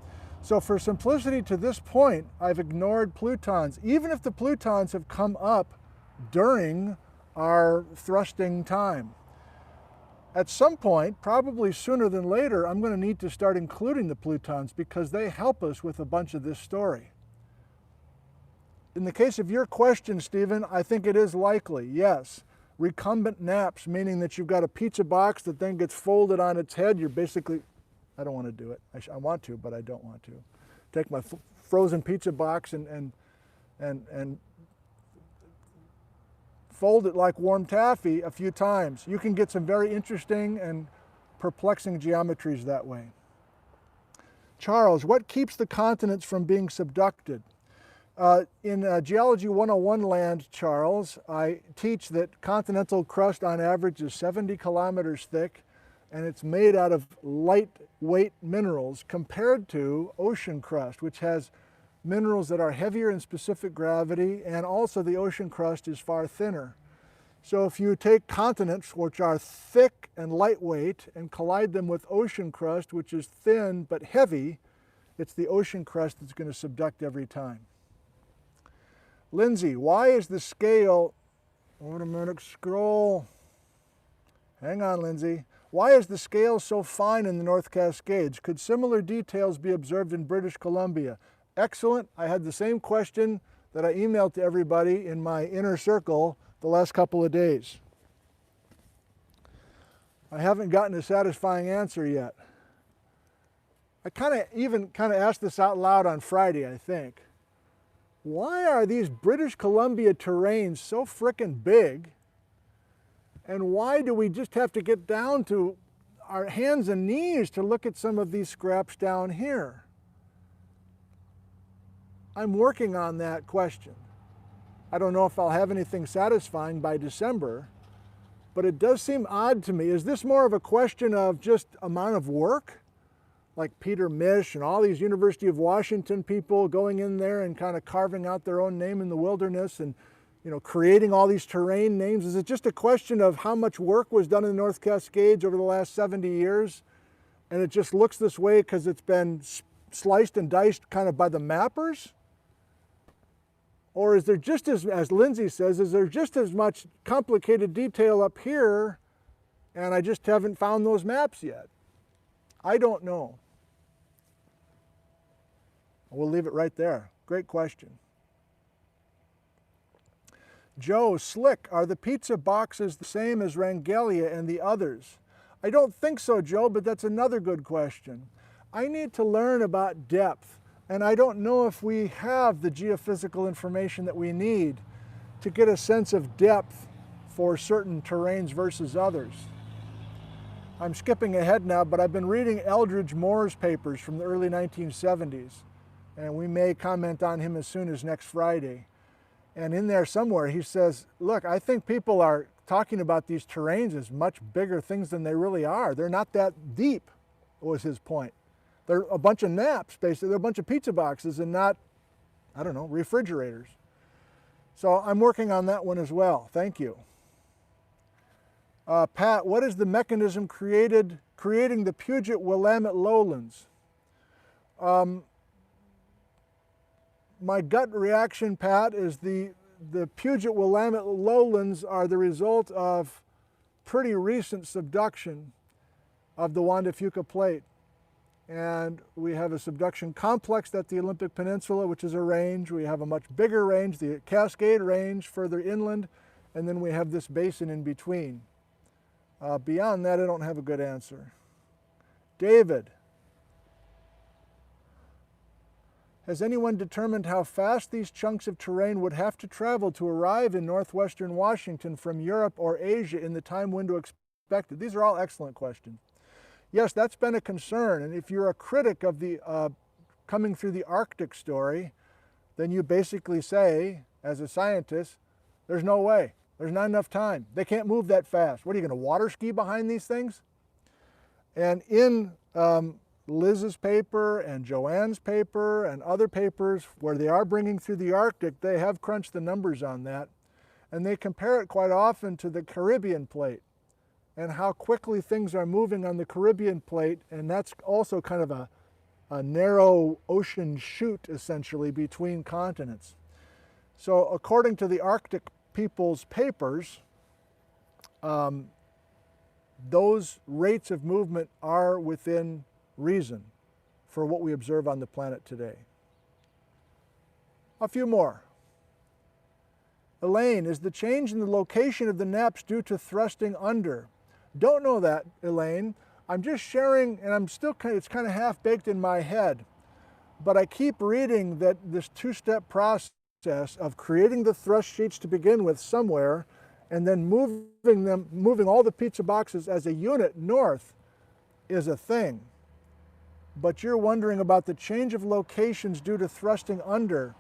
So for simplicity to this point, I've ignored plutons, even if the plutons have come up during our thrusting time. At some point, probably sooner than later, I'm going to need to start including the plutons because they help us with a bunch of this story. In the case of your question, Stephen, I think it is likely, yes. Recumbent naps, meaning that you've got a pizza box that then gets folded on its head. You're basically, I don't want to do it. I want to, but I don't want to. Take my frozen pizza box and fold it like warm taffy a few times. You can get some very interesting and perplexing geometries that way. Charles, what keeps the continents from being subducted? In Geology 101 land, Charles, I teach that continental crust on average is 70 kilometers thick, and it's made out of lightweight minerals compared to ocean crust, which has minerals that are heavier in specific gravity, and also the ocean crust is far thinner. So if you take continents which are thick and lightweight and collide them with ocean crust, which is thin but heavy, it's the ocean crust that's going to subduct every time. Lindsay, why is the scale, wait a minute, scroll. Hang on, Lindsay. Why is the scale so fine in the North Cascades? Could similar details be observed in British Columbia? Excellent. I had the same question that I emailed to everybody in my inner circle the last couple of days. I haven't gotten a satisfying answer yet. I even asked this out loud on Friday, I think. Why are these British Columbia terranes so frickin' big And why do we just have to get down to our hands and knees to look at some of these scraps down here? I'm working on that question. I don't know if I'll have anything satisfying by December, but it does seem odd to me. Is this more of a question of just amount of work? Like Peter Misch and all these University of Washington people going in there and kind of carving out their own name in the wilderness and, you know, creating all these terrain names? Is it just a question of how much work was done in the North Cascades over the last 70 years? And it just looks this way because it's been sliced and diced kind of by the mappers? Or is there just as Lindsay says, is there just as much complicated detail up here and I just haven't found those maps yet? I don't know. We'll leave it right there. Great question. Joe, Slick, are the pizza boxes the same as Rangelia and the others? I don't think so, Joe, but that's another good question. I need to learn about depth, and I don't know if we have the geophysical information that we need to get a sense of depth for certain terrains versus others. I'm skipping ahead now, but I've been reading Eldridge Moore's papers from the early 1970s, and we may comment on him as soon as next Friday. And in there somewhere he says, look, I think people are talking about these terrains as much bigger things than they really are. They're not that deep, was his point. They're a bunch of naps, basically. They're a bunch of pizza boxes and not, I don't know, refrigerators. So I'm working on that one as well. Thank you. Pat, what is the mechanism creating the Puget Willamette lowlands? My gut reaction, Pat, is the Puget Willamette lowlands are the result of pretty recent subduction of the Juan de Fuca plate. And we have a subduction complex at the Olympic Peninsula, which is a range. We have a much bigger range, the Cascade Range further inland, and then we have this basin in between. Beyond that, I don't have a good answer. David, has anyone determined how fast these chunks of terrain would have to travel to arrive in northwestern Washington from Europe or Asia in the time window expected? These are all excellent questions. Yes, that's been a concern, and if you're a critic of the coming through the Arctic story, then you basically say, as a scientist, there's no way. There's not enough time. They can't move that fast. What are you going to water ski behind these things? And in Liz's paper and Joanne's paper and other papers where they are bringing through the Arctic, they have crunched the numbers on that. And they compare it quite often to the Caribbean plate and how quickly things are moving on the Caribbean plate. And that's also kind of a narrow ocean chute, essentially, between continents. So according to the Arctic people's papers, those rates of movement are within reason for what we observe on the planet today. A few more. Elaine, is the change in the location of the naps due to thrusting under? Don't know that, Elaine. I'm just sharing, and I'm still it's kind of half-baked in my head, but I keep reading that this two-step process of creating the thrust sheets to begin with somewhere and then moving all the pizza boxes as a unit north is a thing. But you're wondering about the change of locations due to thrusting under.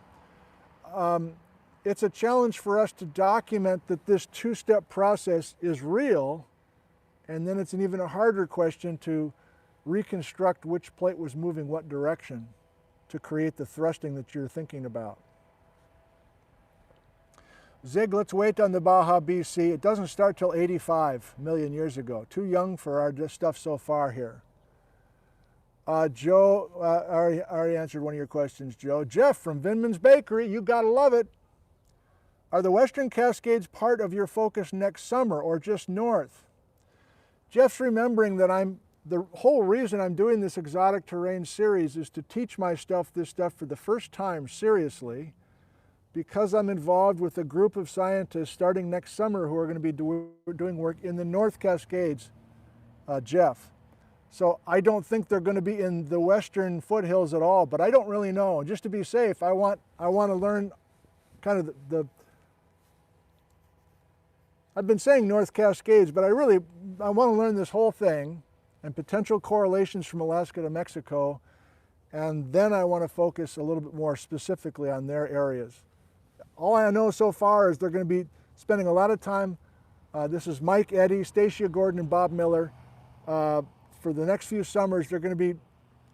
It's a challenge for us to document that this two-step process is real, and then it's an even harder question to reconstruct which plate was moving what direction to create the thrusting that you're thinking about. Zig, let's wait on the Baja BC. It doesn't start till 85 million years ago. Too young for our stuff so far here. Joe, already answered one of your questions, Joe. Jeff from Vinman's Bakery, you gotta love it. Are the Western Cascades part of your focus next summer or just north? Jeff's remembering that the whole reason I'm doing this exotic terrain series is to teach this stuff for the first time seriously, because I'm involved with a group of scientists starting next summer who are going to be doing work in the North Cascades, Jeff. So I don't think they're going to be in the western foothills at all, but I don't really know. Just to be safe, I want to learn kind of the I've been saying North Cascades, but I want to learn this whole thing and potential correlations from Alaska to Mexico, and then I want to focus a little bit more specifically on their areas. All I know so far is they're going to be spending a lot of time, this is Mike Eddy, Stacia Gordon, and Bob Miller. For the next few summers, they're going to be,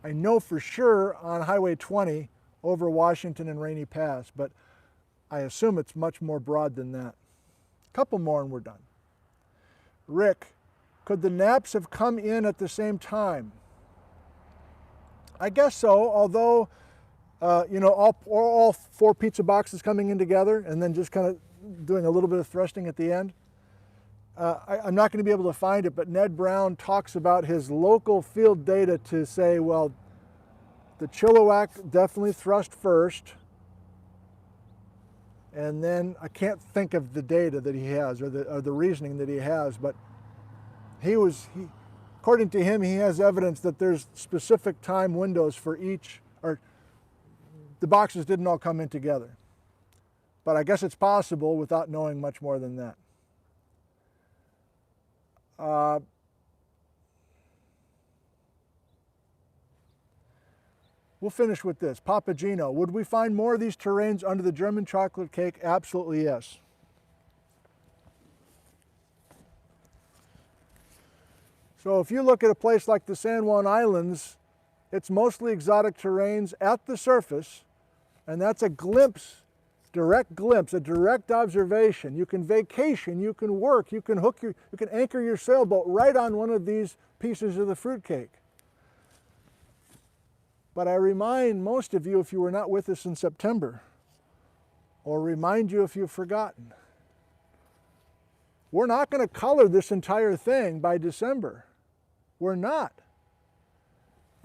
I know for sure, on Highway 20 over Washington and Rainy Pass, but I assume it's much more broad than that. A couple more and we're done. Rick, could the naps have come in at the same time? I guess so, although, you know, all 4 pizza boxes coming in together and then just kind of doing a little bit of thrusting at the end. I'm not going to be able to find it, but Ned Brown talks about his local field data to say, well, the Chilliwack definitely thrust first, and then I can't think of the data that he has or the reasoning that he has, but according to him, he has evidence that there's specific time windows for each, or the boxes didn't all come in together. But I guess it's possible without knowing much more than that. We'll finish with this. Papagino, would we find more of these terranes under the German chocolate cake? Absolutely yes. So if you look at a place like the San Juan Islands, it's mostly exotic terranes at the surface, and that's a glimpse, direct glimpse, a direct observation. You can vacation, you can work, you can anchor your sailboat right on one of these pieces of the fruitcake. But I remind most of you, if you were not with us in September, or remind you if you've forgotten, we're not going to color this entire thing by December. We're not.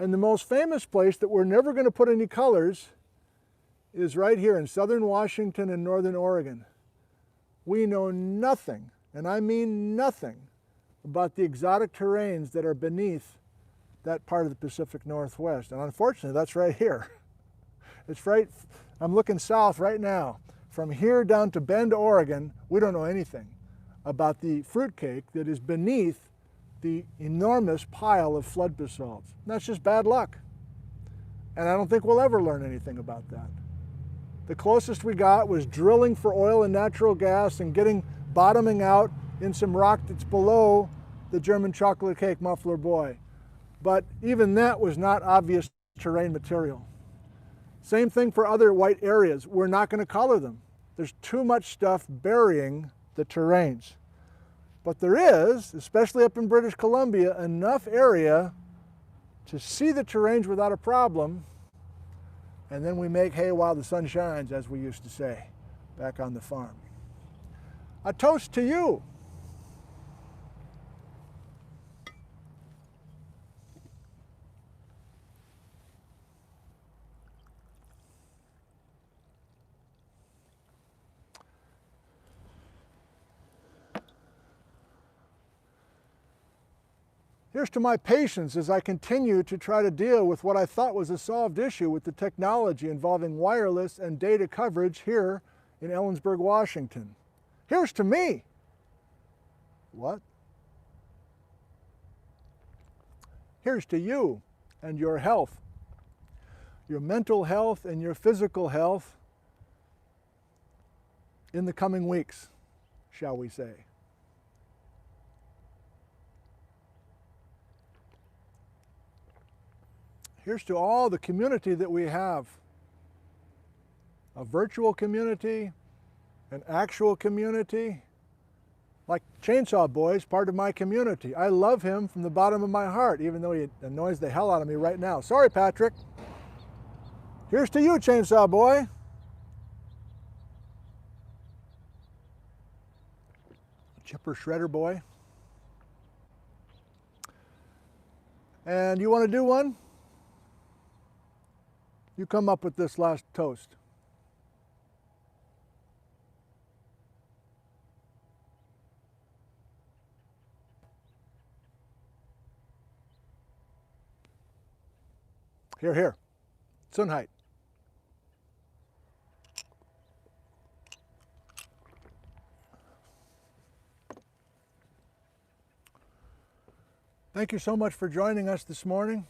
And the most famous place that we're never going to put any colors is right here in southern Washington and northern Oregon. We know nothing, and I mean nothing, about the exotic terranes that are beneath that part of the Pacific Northwest. And unfortunately, that's right here. It's right, I'm looking south right now. From here down to Bend, Oregon, we don't know anything about the fruitcake that is beneath the enormous pile of flood basalts. And that's just bad luck. And I don't think we'll ever learn anything about that. The closest we got was drilling for oil and natural gas and bottoming out in some rock that's below the German chocolate cake muffler buoy. But even that was not obvious terrain material. Same thing for other white areas. We're not going to color them. There's too much stuff burying the terranes. But there is, especially up in British Columbia, enough area to see the terranes without a problem. And then we make hay while the sun shines, as we used to say back on the farm. A toast to you. Here's to my patience as I continue to try to deal with what I thought was a solved issue with the technology involving wireless and data coverage here in Ellensburg, Washington. Here's to me. What? Here's to you and your health, your mental health and your physical health in the coming weeks, shall we say. Here's to all the community that we have. A virtual community, an actual community, like Chainsaw Boy's part of my community. I love him from the bottom of my heart, even though he annoys the hell out of me right now. Sorry, Patrick. Here's to you, Chainsaw Boy. Chipper Shredder Boy. And you want to do one? You come up with this last toast. Here, here. Sunheit. Thank you so much for joining us this morning.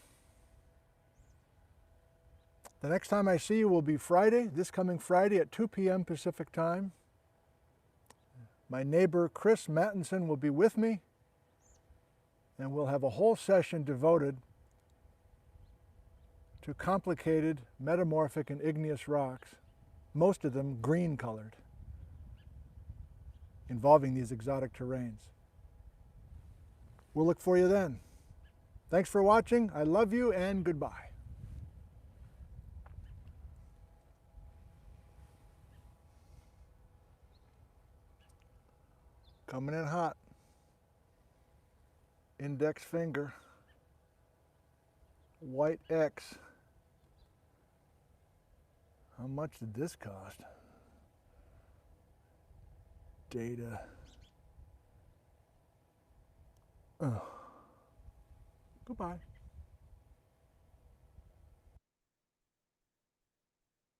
The next time I see you will be Friday, this coming Friday at 2 p.m. Pacific time. My neighbor Chris Mattinson will be with me, and we'll have a whole session devoted to complicated metamorphic and igneous rocks, most of them green colored, involving these exotic terranes. We'll look for you then. Thanks for watching. I love you and goodbye. Coming in hot. Index finger. White X. How much did this cost? Data. Oh. Goodbye.